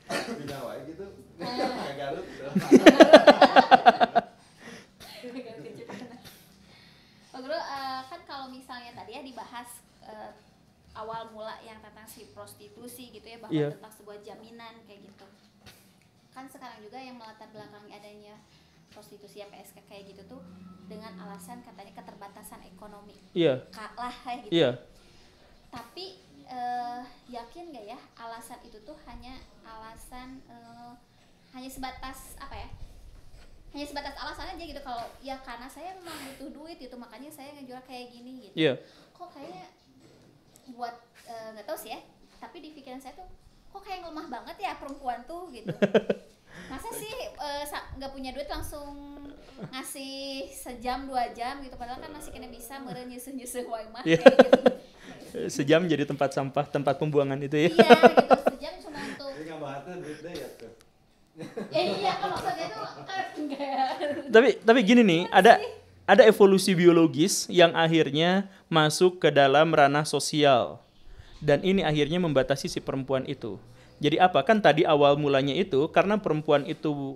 Pindah wae gitu. Ke Garut. Pak Guru, kan kalau misalnya tadi ya dibahas awal mula yang tentang si prostitusi gitu ya, bahwa tentang sebuah jaminan kayak gitu. Kan sekarang juga yang melatar belakangi adanya prostitusi ya PSK kayak gitu tuh dengan alasan katanya keterbatasan ekonomi. Iya. Kalah kayak gitu. Iya. Tapi yakin nggak ya alasan itu tuh hanya alasan hanya sebatas apa ya? Hanya sebatas alasan aja gitu, kalau ya karena saya memang butuh duit gitu makanya saya ngejual kayak gini gitu. Iya. Kok kayaknya buat nggak tahu sih ya, tapi di pikiran saya tuh kok kayak lemah banget ya perempuan tuh gitu. Masa sih nggak punya duit langsung ngasih sejam 2 jam gitu, padahal kan masih kena bisa meureun nyeusuh-nyeusuh wae mah kayak gitu. Sejam jadi tempat sampah, tempat pembuangan itu ya. Iya gitu, sejam cuma untuk Jadi ngabahatna duit deh ya tuh. Iya kan maksudnya itu kan enggak. Tapi gini nih, ada evolusi biologis yang akhirnya masuk ke dalam ranah sosial. Dan ini akhirnya membatasi si perempuan itu. Jadi apa? Kan tadi awal mulanya itu karena perempuan itu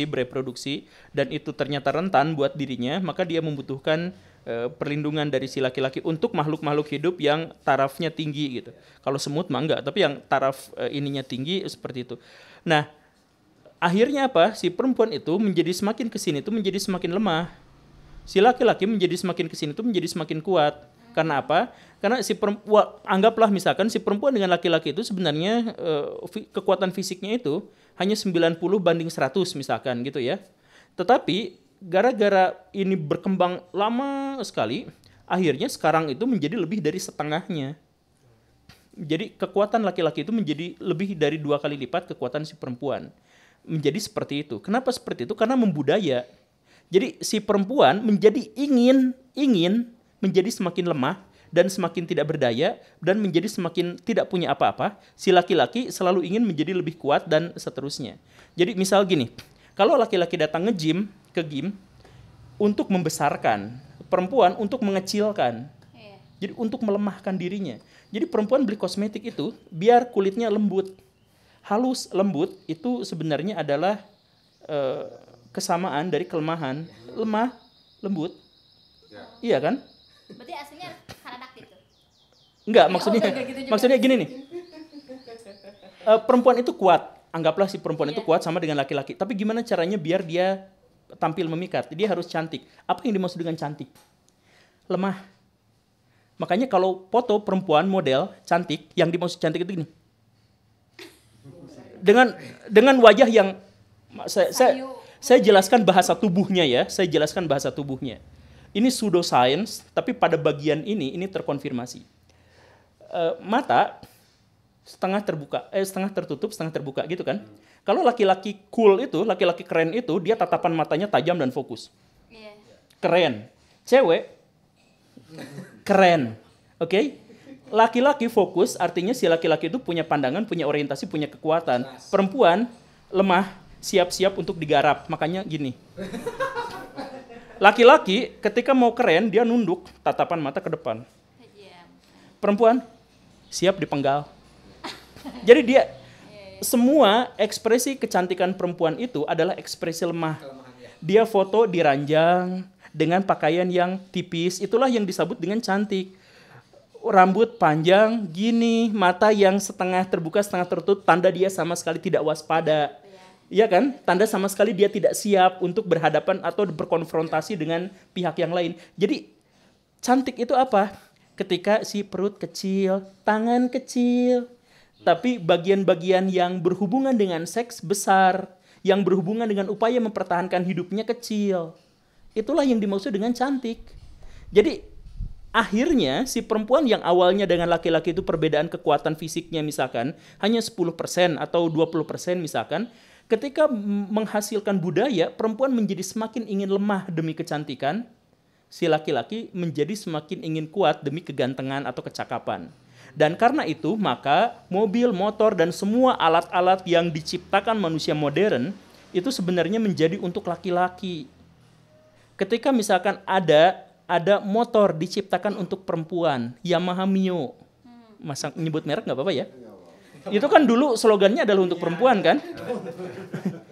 bereproduksi dan itu ternyata rentan buat dirinya, maka dia membutuhkan perlindungan dari si laki-laki untuk makhluk-makhluk hidup yang tarafnya tinggi gitu. Kalau semut mah enggak, tapi yang taraf ininya tinggi seperti itu. Nah, akhirnya apa? Si perempuan itu menjadi semakin kesini itu menjadi semakin lemah. Si laki-laki menjadi semakin kesini itu menjadi semakin kuat. Karena apa? Karena si perempuan, anggaplah misalkan si perempuan dengan laki-laki itu sebenarnya kekuatan fisiknya itu hanya 90/100 misalkan gitu ya. Tetapi gara-gara ini berkembang lama sekali, akhirnya sekarang itu menjadi lebih dari setengahnya. Jadi kekuatan laki-laki itu menjadi lebih dari 2 kali lipat kekuatan si perempuan. Menjadi seperti itu. Kenapa seperti itu? Karena membudaya. Jadi si perempuan menjadi ingin menjadi semakin lemah dan semakin tidak berdaya dan menjadi semakin tidak punya apa-apa. Si laki-laki selalu ingin menjadi lebih kuat dan seterusnya. Jadi misal gini, kalau laki-laki datang nge-gym, ke gym untuk membesarkan, perempuan untuk mengecilkan. Jadi untuk melemahkan dirinya. Jadi perempuan beli kosmetik itu biar kulitnya lembut. Halus, lembut itu sebenarnya adalah kesamaan dari kelemahan. Lemah, lembut. Iya kan? Berarti aslinya haradak gitu. Enggak, maksudnya gini nih. Perempuan itu kuat. Anggaplah si perempuan itu kuat sama dengan laki-laki. Tapi gimana caranya biar dia tampil memikat? Dia harus cantik. Apa yang dimaksud dengan cantik? Lemah. Makanya kalau foto perempuan model cantik, yang dimaksud cantik itu gini. Dengan wajah yang saya jelaskan bahasa tubuhnya ya. Saya jelaskan bahasa tubuhnya. Ini pseudoscience, tapi pada bagian ini terkonfirmasi. Mata setengah terbuka, setengah tertutup, setengah terbuka gitu kan. Kalau laki-laki cool itu, laki-laki keren itu, dia tatapan matanya tajam dan fokus. Keren. Cewek keren. Oke? Laki-laki fokus artinya si laki-laki itu punya pandangan, punya orientasi, punya kekuatan. Perempuan lemah, siap-siap untuk digarap. Makanya gini. Laki-laki ketika mau keren dia nunduk, tatapan mata ke depan. Perempuan siap dipenggal. Jadi dia semua ekspresi kecantikan perempuan itu adalah ekspresi lemah. Dia foto diranjang dengan pakaian yang tipis, itulah yang disebut dengan cantik. Rambut panjang gini, mata yang setengah terbuka, setengah tertutup, tanda dia sama sekali tidak waspada. Iya kan? Tanda sama sekali dia tidak siap untuk berhadapan atau berkonfrontasi dengan pihak yang lain. Jadi cantik itu apa? Ketika si perut kecil, tangan kecil, tapi bagian-bagian yang berhubungan dengan seks besar, yang berhubungan dengan upaya mempertahankan hidupnya kecil. Itulah yang dimaksud dengan cantik. Jadi akhirnya si perempuan yang awalnya dengan laki-laki itu perbedaan kekuatan fisiknya misalkan hanya 10% atau 20% misalkan, ketika menghasilkan budaya, perempuan menjadi semakin ingin lemah demi kecantikan, si laki-laki menjadi semakin ingin kuat demi kegantengan atau kecakapan. Dan karena itu, maka mobil, motor, dan semua alat-alat yang diciptakan manusia modern itu sebenarnya menjadi untuk laki-laki. Ketika misalkan ada motor diciptakan untuk perempuan, Yamaha Mio, masa nyebut merek nggak apa-apa ya? Itu kan dulu slogannya adalah untuk perempuan kan?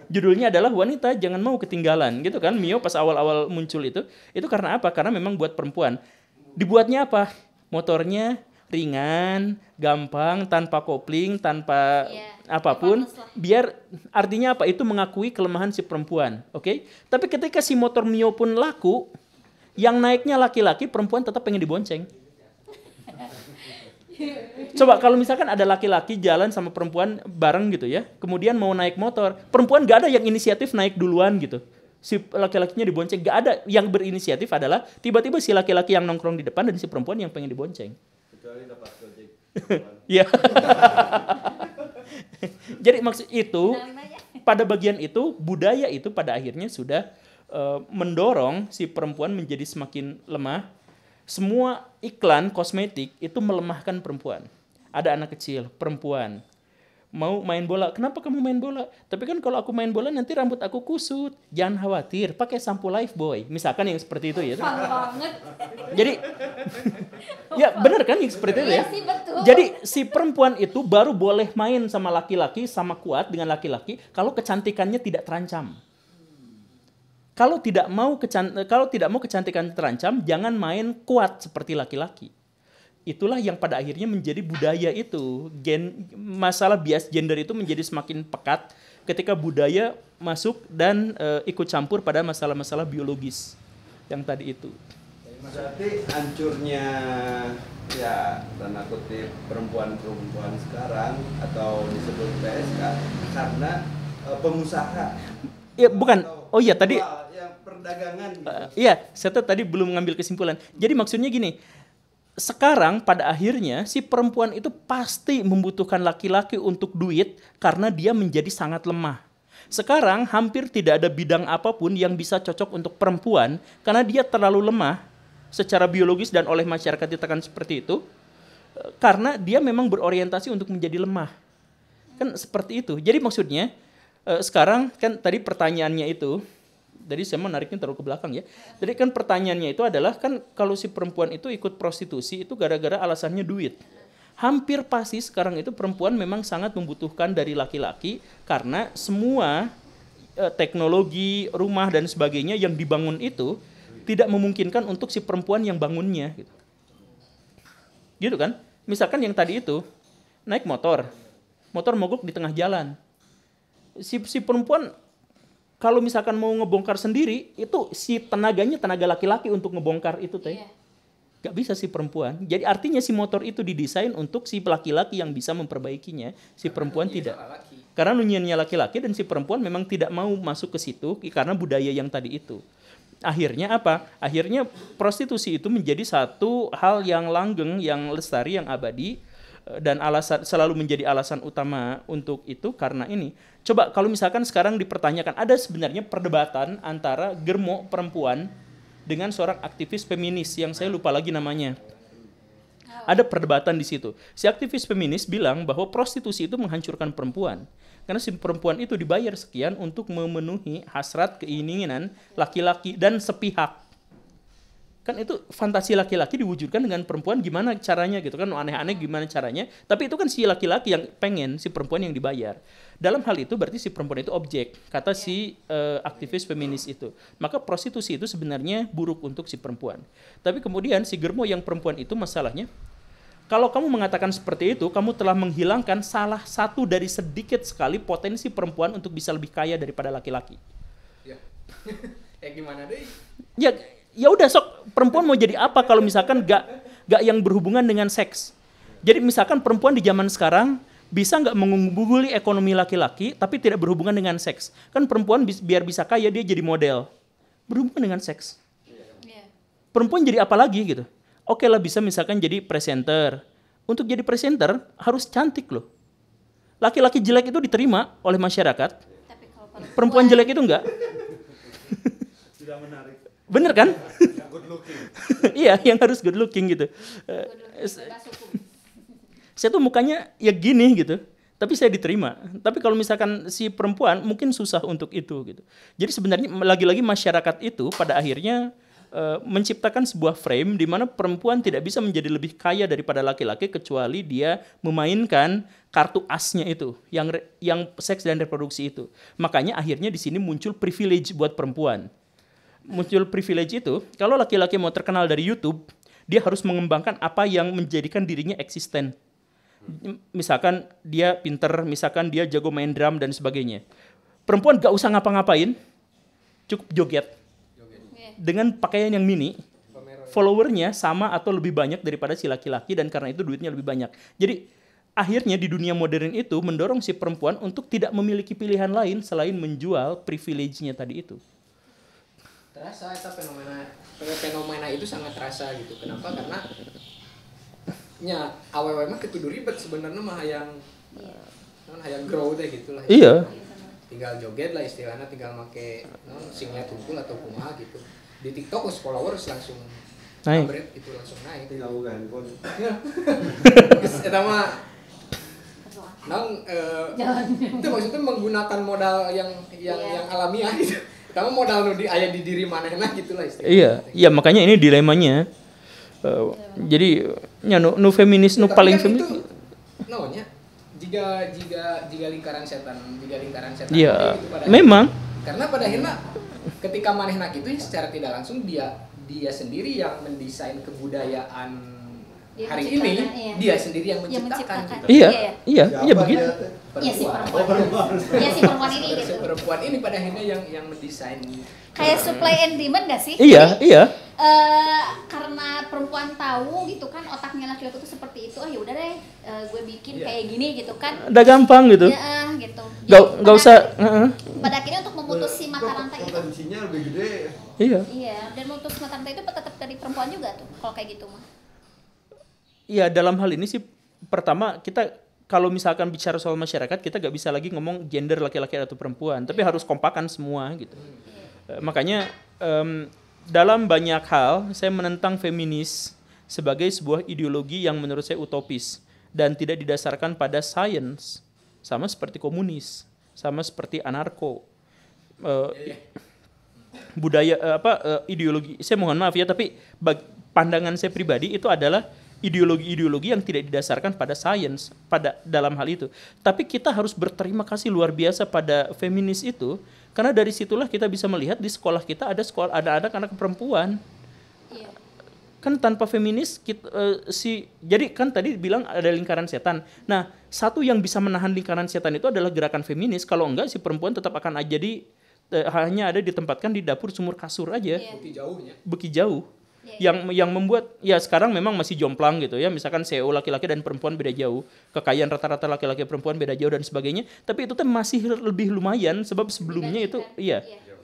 Judulnya adalah wanita jangan mau ketinggalan gitu kan. Mio pas awal-awal muncul itu karena apa? Karena memang buat perempuan. Dibuatnya apa? Motornya ringan, gampang, tanpa kopling, tanpa apapun. Biar artinya apa? Itu mengakui kelemahan si perempuan, oke? Tapi ketika si motor Mio pun laku, yang naiknya laki-laki, perempuan tetap pengen dibonceng. Coba kalau misalkan ada laki-laki jalan sama perempuan bareng gitu ya, kemudian mau naik motor, perempuan gak ada yang inisiatif naik duluan gitu. Si laki-lakinya dibonceng, gak ada. Yang berinisiatif adalah tiba-tiba si laki-laki yang nongkrong di depan dan si perempuan yang pengen dibonceng. Kecuali dapat gojek. Iya. Jadi maksud itu, pada bagian itu, budaya itu pada akhirnya sudah mendorong si perempuan menjadi semakin lemah. Semua iklan kosmetik itu melemahkan perempuan. Ada anak kecil, perempuan. mau main bola. Kenapa kamu main bola? Tapi kan kalau aku main bola nanti rambut aku kusut. Jangan khawatir, pakai sampo Lifebuoy. Misalkan yang seperti itu ya. Fun banget. Jadi ya benar kan yang seperti itu ya. Iya sih, betul. Jadi si perempuan itu baru boleh main sama laki-laki, sama kuat dengan laki-laki kalau kecantikannya tidak terancam. Kalau tidak mau kecantikan terancam, jangan main kuat seperti laki-laki. Itulah yang pada akhirnya menjadi budaya itu. Masalah bias gender itu menjadi semakin pekat ketika budaya masuk dan ikut campur pada masalah-masalah biologis yang tadi itu. Berarti hancurnya ya tanda kutip perempuan-perempuan sekarang atau disebut PSK karena pengusaha. Ya bukan. Oh iya tadi. Yang perdagangan. Gitu. Iya, saya tadi belum mengambil kesimpulan. Jadi maksudnya gini. Sekarang pada akhirnya si perempuan itu pasti membutuhkan laki-laki untuk duit karena dia menjadi sangat lemah. Sekarang hampir tidak ada bidang apapun yang bisa cocok untuk perempuan karena dia terlalu lemah secara biologis dan oleh masyarakat ditekan seperti itu karena dia memang berorientasi untuk menjadi lemah. Kan seperti itu. Jadi maksudnya sekarang kan tadi pertanyaannya itu jadi saya mau nariknya terlalu ke belakang ya. Jadi kan pertanyaannya itu adalah kan kalau si perempuan itu ikut prostitusi itu gara-gara alasannya duit. Hampir pasti sekarang itu perempuan memang sangat membutuhkan dari laki-laki karena semua teknologi, rumah dan sebagainya yang dibangun itu tidak memungkinkan untuk si perempuan yang bangunnya gitu. Gitu kan? Misalkan yang tadi itu naik motor mogok di tengah jalan. Si perempuan kalau misalkan mau ngebongkar sendiri, itu si tenaganya tenaga laki-laki untuk ngebongkar itu teh. Iya. Gak bisa si perempuan. Jadi artinya si motor itu didesain untuk si laki-laki yang bisa memperbaikinya, si perempuan tidak. Karena nunyiannya laki-laki dan si perempuan memang tidak mau masuk ke situ karena budaya yang tadi itu. Akhirnya apa? Akhirnya prostitusi itu menjadi satu hal yang langgeng, yang lestari, yang abadi. Dan selalu menjadi alasan utama untuk itu karena ini. Coba kalau misalkan sekarang dipertanyakan, ada sebenarnya perdebatan antara germo perempuan dengan seorang aktivis feminis yang saya lupa lagi namanya. Ada perdebatan di situ. Si aktivis feminis bilang bahwa prostitusi itu menghancurkan perempuan. Karena si perempuan itu dibayar sekian untuk memenuhi hasrat keinginan laki-laki dan sepihak. Kan itu fantasi laki-laki diwujudkan dengan perempuan gimana caranya gitu kan, aneh-aneh gimana caranya, tapi itu kan si laki-laki yang pengen, si perempuan yang dibayar. Dalam hal itu berarti si perempuan itu objek, kata si aktivis feminis itu. Maka prostitusi itu sebenarnya buruk untuk si perempuan. Tapi kemudian si germo yang perempuan itu masalahnya, kalau kamu mengatakan seperti itu, kamu telah menghilangkan salah satu dari sedikit sekali potensi perempuan untuk bisa lebih kaya daripada laki-laki. Ya. Gimana deh? Ya udah sok perempuan mau jadi apa kalau misalkan gak yang berhubungan dengan seks. Jadi misalkan perempuan di zaman sekarang bisa nggak mengungguli ekonomi laki-laki tapi tidak berhubungan dengan seks. Kan perempuan biar bisa kaya dia jadi model. Berhubungan dengan seks. Perempuan jadi apa lagi gitu. Oke lah bisa misalkan jadi presenter. Untuk jadi presenter harus cantik loh. Laki-laki jelek itu diterima oleh masyarakat. Tapi kalau perempuan jelek itu enggak. Tidak menarik. Bener kan? Good looking. Iya, yang harus good looking gitu. Saya tuh mukanya ya gini gitu, tapi saya diterima. Tapi kalau misalkan si perempuan mungkin susah untuk itu gitu. Jadi sebenarnya lagi-lagi masyarakat itu pada akhirnya menciptakan sebuah frame di mana perempuan tidak bisa menjadi lebih kaya daripada laki-laki kecuali dia memainkan kartu asnya itu, yang seks dan reproduksi itu. Makanya akhirnya di sini muncul privilege buat perempuan. Muncul privilege itu, kalau laki-laki mau terkenal dari YouTube, dia harus mengembangkan apa yang menjadikan dirinya eksisten. Misalkan dia pinter, misalkan dia jago main drum dan sebagainya. Perempuan gak usah ngapa-ngapain, cukup joget. Dengan pakaian yang mini, followernya sama atau lebih banyak daripada si laki-laki dan karena itu duitnya lebih banyak. Jadi akhirnya di dunia modern itu mendorong si perempuan untuk tidak memiliki pilihan lain selain menjual privilege-nya tadi itu. Terasa itu fenomena itu sangat terasa gitu. Kenapa? Karena nya awewe mah kudu ribet sebenarnya mah hayang grow teh gitu lah. Iya. Tinggal joget lah istilahnya, tinggal make singlet hunkul atau kumaha gitu. Di TikTok followers langsung naik. Itu langsung naik. Tinggal buka handphone. Eta mah Itu maksudnya menggunakan modal yang alamiah gitu. Kamu modal aya di diri manehna gitu lah istilahnya. Iya, makanya ini dilemanya. Jadi nu feminis nu paling feminis. Nya jika lingkaran setan Iya, gitu memang. Karena pada akhirnya ketika manehna gitu secara tidak langsung dia sendiri yang mendesain kebudayaan hari ini, dia sendiri yang menciptakan. Iya begitu. Iya si perempuan ini gitu. Si perempuan ini pada akhirnya yang mendesain. Kayak supply and demand gak sih? Iya. Karena perempuan tahu gitu kan otaknya laki-laki itu seperti itu, ya udah deh, gue bikin kayak gini gitu kan. Udah gampang gitu. Ya, gitu. Gak usah. Pada akhirnya untuk memutus si mata rantai itu. Potensinya lebih gede. Iya, dan memutus mata rantai itu tetap dari perempuan juga tuh, kalau kayak gitu mah. Iya, dalam hal ini sih pertama kita kalau misalkan bicara soal masyarakat kita gak bisa lagi ngomong gender laki-laki atau perempuan, tapi harus kompakan semua gitu. Makanya dalam banyak hal saya menentang feminis sebagai sebuah ideologi yang menurut saya utopis dan tidak didasarkan pada sains, sama seperti komunis, sama seperti anarko. Ideologi, saya mohon maaf ya, tapi pandangan saya pribadi itu adalah ideologi-ideologi yang tidak didasarkan pada sains dalam hal itu. Tapi kita harus berterima kasih luar biasa pada feminis itu, karena dari situlah kita bisa melihat di sekolah kita ada anak-anak perempuan. Iya. Kan tanpa feminis jadi kan tadi bilang ada lingkaran setan. Nah, satu yang bisa menahan lingkaran setan itu adalah gerakan feminis. Kalau enggak si perempuan tetap akan jadi hanya ada ditempatkan di dapur sumur kasur aja. Beki jauh. Yang membuat ya sekarang memang masih jomplang gitu ya, misalkan CEO laki-laki dan perempuan beda jauh, kekayaan rata-rata laki-laki perempuan beda jauh dan sebagainya, tapi itu tuh masih lebih lumayan sebab sebelumnya itu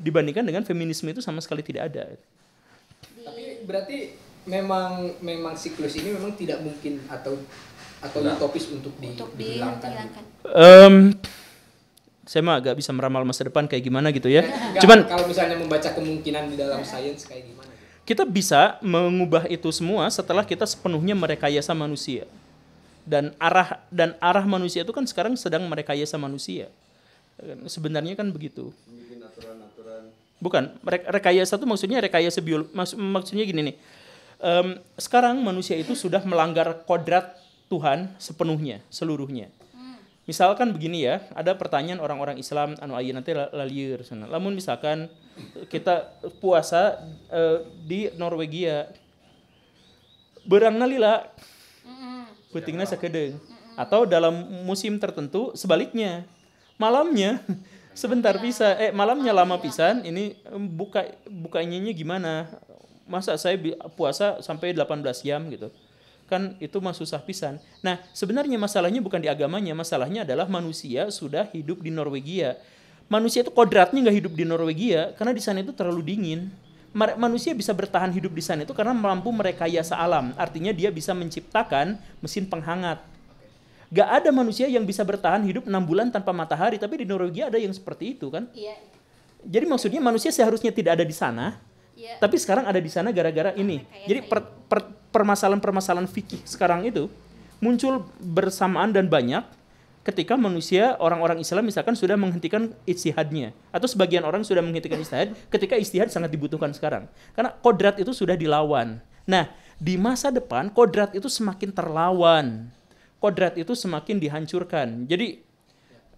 dibandingkan dengan feminisme itu sama sekali tidak ada. Tapi berarti memang siklus ini memang tidak mungkin atau utopis untuk dihilangkan. Saya mah agak bisa meramal masa depan kayak gimana gitu ya. Cuman kalau misalnya membaca kemungkinan di dalam sains kayak gimana? Kita bisa mengubah itu semua setelah kita sepenuhnya merekayasa manusia. Dan arah manusia itu kan sekarang sedang merekayasa manusia. Sebenarnya kan begitu. Bikin aturan-aturan. Bukan, rekayasa itu maksudnya rekayasa maksudnya gini nih. Sekarang manusia itu sudah melanggar kodrat Tuhan sepenuhnya, seluruhnya. Misalkan begini ya, ada pertanyaan orang-orang Islam anu ayeuna teh lalieur sana. Lamun misalkan kita puasa di Norwegia, beurangna lila, peutingna sakedeung. Atau dalam musim tertentu sebaliknya, malamnya sebentar bisa, malamnya lama pisan. Ini bukanya gimana? Masa saya puasa sampai 18 jam gitu? Kan itu mah susah pisan. Nah, sebenarnya masalahnya bukan di agamanya, masalahnya adalah manusia sudah hidup di Norwegia. Manusia itu kodratnya nggak hidup di Norwegia karena di sana itu terlalu dingin. Manusia bisa bertahan hidup di sana itu karena mampu merekayasa alam. Artinya dia bisa menciptakan mesin penghangat. Gak ada manusia yang bisa bertahan hidup 6 bulan tanpa matahari, tapi di Norwegia ada yang seperti itu kan. Iya. Jadi maksudnya manusia seharusnya tidak ada di sana. Ya. Tapi sekarang ada di sana gara-gara ini. Jadi permasalahan-permasalahan fikih sekarang itu muncul bersamaan dan banyak ketika manusia, orang-orang Islam misalkan sudah menghentikan ijtihadnya, atau sebagian orang sudah menghentikan ijtihad ketika ijtihad sangat dibutuhkan sekarang. Karena kodrat itu sudah dilawan. Nah, di masa depan kodrat itu semakin terlawan. Kodrat itu semakin dihancurkan. Jadi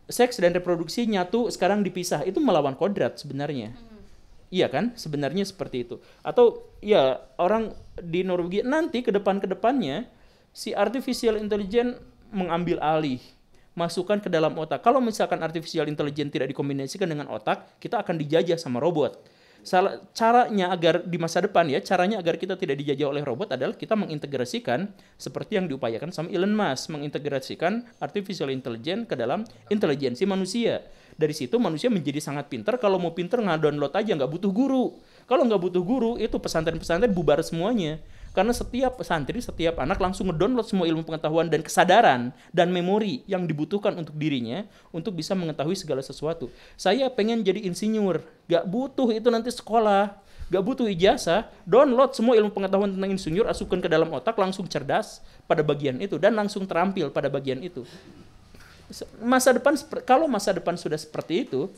seks dan reproduksi nyatu sekarang dipisah, itu melawan kodrat sebenarnya. Iya kan? Sebenarnya seperti itu. Atau ya orang di Norwegia nanti ke depannya si artificial intelligence mengambil alih, masukkan ke dalam otak. Kalau misalkan artificial intelligence tidak dikombinasikan dengan otak, kita akan dijajah sama robot. Caranya agar di masa depan caranya agar kita tidak dijajah oleh robot adalah kita mengintegrasikan seperti yang diupayakan sama Elon Musk, mengintegrasikan artificial intelligence ke dalam intelijensi manusia. Dari situ manusia menjadi sangat pintar. Kalau mau pintar nge-download aja, nggak butuh guru. Kalau nggak butuh guru, itu pesantren-pesantren bubar semuanya. Karena setiap santri, setiap anak langsung nge-download semua ilmu pengetahuan dan kesadaran dan memori yang dibutuhkan untuk dirinya untuk bisa mengetahui segala sesuatu. Saya pengen jadi insinyur, nggak butuh itu nanti sekolah, nggak butuh ijazah, download semua ilmu pengetahuan tentang insinyur, masukkan ke dalam otak, langsung cerdas pada bagian itu dan langsung terampil pada bagian itu. Kalau masa depan sudah seperti itu,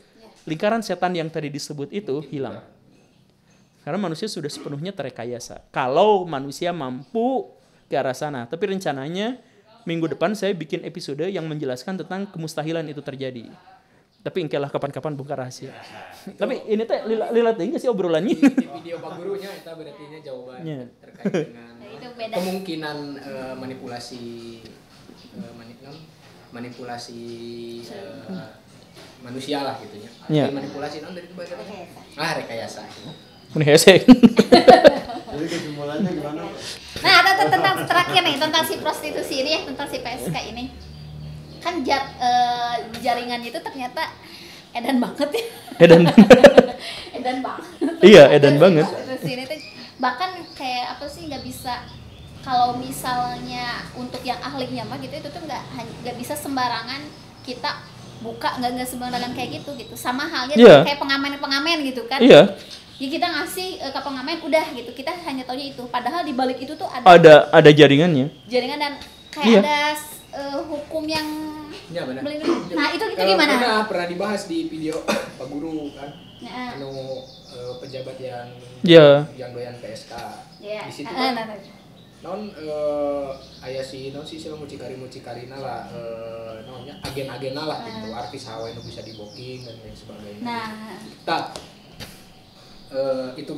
lingkaran setan yang tadi disebut itu hilang. Karena manusia sudah sepenuhnya terekayasa. Kalau manusia mampu ke arah sana. Tapi rencananya minggu depan saya bikin episode yang menjelaskan tentang kemustahilan itu terjadi. Tapi engkelah kapan-kapan bongkar rahasia. Tapi ini teh lila tinggi sih obrolannya. Di video Pak Gurunya itu berarti jawaban terkait dengan Itu beda. kemungkinan manipulasi manipulasi manusia lah gitu ya. Iya. Manipulasi non dari itu bahasa apa? Rekayasa. Ini hesek. Jadi kesimpulannya gimana? Nah, tentang terakhir nih, tentang si prostitusi ini ya, tentang si PSK ini. Kan jaringannya itu ternyata edan banget ya. Edan. Edan banget. Iya, edan banget. Prostitusi ini tuh bahkan kayak apa sih, nggak bisa, kalau misalnya untuk yang ahlinya mah gitu, itu tuh nggak bisa sembarangan kita buka, nggak sembarangan kayak gitu. Sama halnya kayak pengamen gitu kan. Iya. Ya kita ngasih ke pengamen udah gitu, kita hanya taunya itu, padahal di balik itu tuh ada jaringan dan kayak ada hukum yang Ya benar. melindungi. Nah itu gimana? Pernah dibahas di video Pak Guru kan. Nah, Pejabat yang doyan PSK. ya. Di situ Nah. non aya si sila mucikarina lah namanya agen-agena lah gitu, artis hawa yang bisa di booking dan lain sebagainya. Nah, itu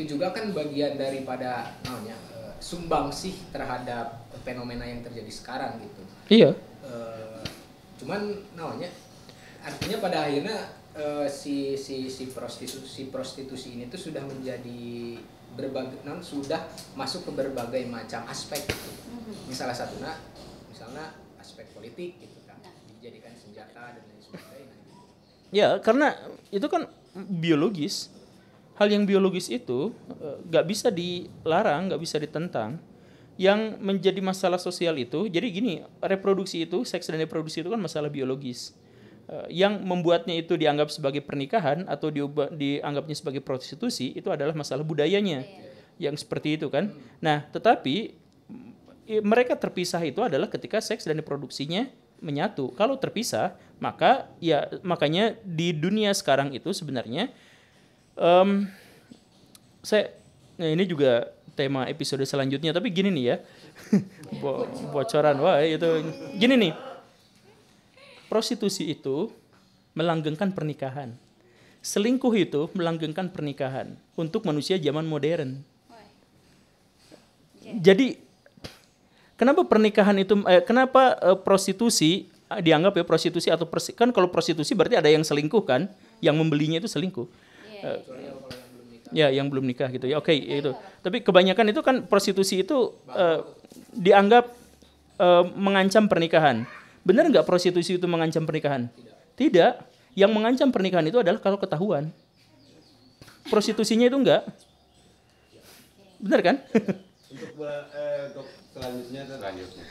juga kan bagian daripada namanya sumbangsih terhadap fenomena yang terjadi sekarang gitu. Iya. Cuman namanya artinya pada akhirnya si prostitusi ini tuh sudah menjadi sudah masuk ke berbagai macam aspek gitu. Salah satunya misalnya aspek politik gitu kan, dijadikan senjata dan lain sebagainya. Ya, karena itu kan biologis. Hal yang biologis itu nggak bisa dilarang, nggak bisa ditentang. Yang menjadi masalah sosial itu, jadi gini, reproduksi itu, seks dan reproduksi itu kan masalah biologis. Yang membuatnya itu dianggap sebagai pernikahan atau dianggapnya sebagai prostitusi itu adalah masalah budayanya yang seperti itu kan. Nah, tetapi mereka terpisah itu adalah ketika seks dan reproduksinya menyatu. Kalau terpisah, makanya di dunia sekarang itu sebenarnya ini juga tema episode selanjutnya, tapi gini nih ya. Bocoran itu. Gini nih. Prostitusi itu melanggengkan pernikahan. Selingkuh itu melanggengkan pernikahan untuk manusia zaman modern. Jadi kenapa pernikahan itu kenapa prostitusi dianggap ya prostitusi atau kan kalau prostitusi berarti ada yang selingkuh kan, yang membelinya itu selingkuh. Ya, yang belum nikah gitu ya. Oke, itu. Tapi kebanyakan itu kan prostitusi itu dianggap mengancam pernikahan. Benar nggak prostitusi itu mengancam pernikahan? Tidak. Yang mengancam pernikahan itu adalah kalau ketahuan. Prostitusinya itu enggak. Benar kan? Untuk selanjutnya.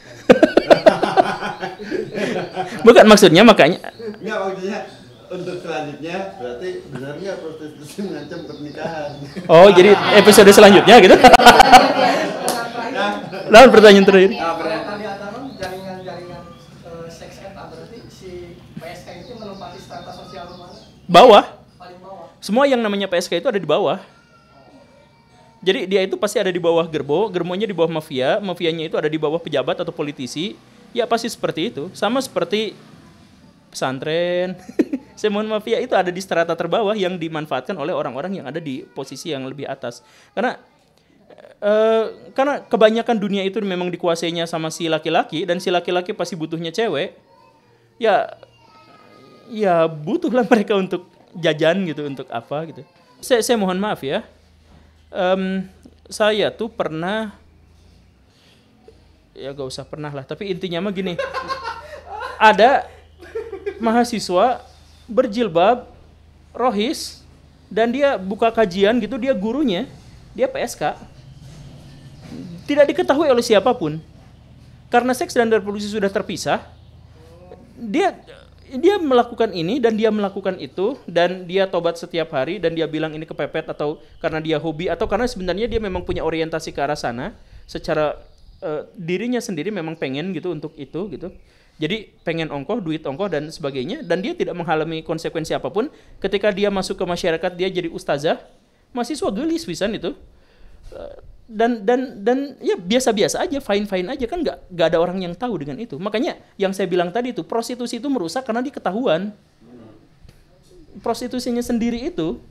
Bukan maksudnya makanya. Enggak, maksudnya untuk selanjutnya berarti benar nggak prostitusi mengancam pernikahan? Oh, jadi episode selanjutnya gitu. Lalu pertanyaan terakhir. Tadi Ataman jaringan seks eta berarti si PSK itu menempati strata sosial mana? Bawah. Paling bawah. Semua yang namanya PSK itu ada di bawah. Jadi dia itu pasti ada di bawah germonya di bawah mafia, mafianya itu ada di bawah pejabat atau politisi. Ya pasti seperti itu. Sama seperti pesantren. Semua mafia itu ada di strata terbawah yang dimanfaatkan oleh orang-orang yang ada di posisi yang lebih atas. Karena kebanyakan dunia itu memang dikuasainya sama si laki-laki dan si laki-laki pasti butuhnya cewek. Ya butuhlah mereka untuk jajan gitu, untuk apa gitu. Saya mohon maaf ya. Saya tuh pernah, ya gak usah pernah lah, tapi intinya mah gini. Ada mahasiswa berjilbab, rohis, dan dia buka kajian gitu, dia gurunya, dia PSK. Tidak diketahui oleh siapapun. Karena seks dan reproduksi sudah terpisah, dia melakukan ini dan dia melakukan itu, dan dia tobat setiap hari, dan dia bilang ini kepepet atau karena dia hobi, atau karena sebenarnya dia memang punya orientasi ke arah sana secara dirinya sendiri memang pengen gitu untuk itu gitu. Jadi pengen ongkoh, duit ongkoh dan sebagainya, dan dia tidak mengalami konsekuensi apapun. Ketika dia masuk ke masyarakat, dia jadi ustazah, mahasiswa gelis pisan itu. Dan ya biasa-biasa aja, fine-fine aja, kan nggak ada orang yang tahu dengan itu. Makanya yang saya bilang tadi itu, prostitusi itu merusak karena diketahuan. Prostitusinya sendiri itu,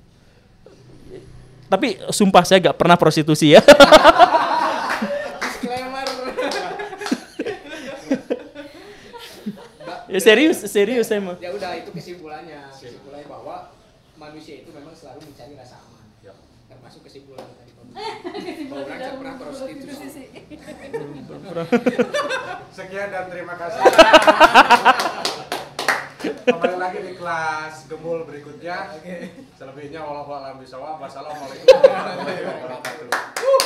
tapi sumpah saya nggak pernah prostitusi ya. Disclaimer. Ya serius saya mah. Ya udah, itu kesimpulannya bahwa manusia itu memang selalu mencari rasa aman. Termasuk kesimpulan tadi bahwa orang tidak pernah prostitusi. Sekian dan terima kasih. Kembali lagi di kelas Gembul berikutnya. Selebihnya wallahu a'lam bishawab. Wassalamualaikum warahmatullahi wabarakatuh.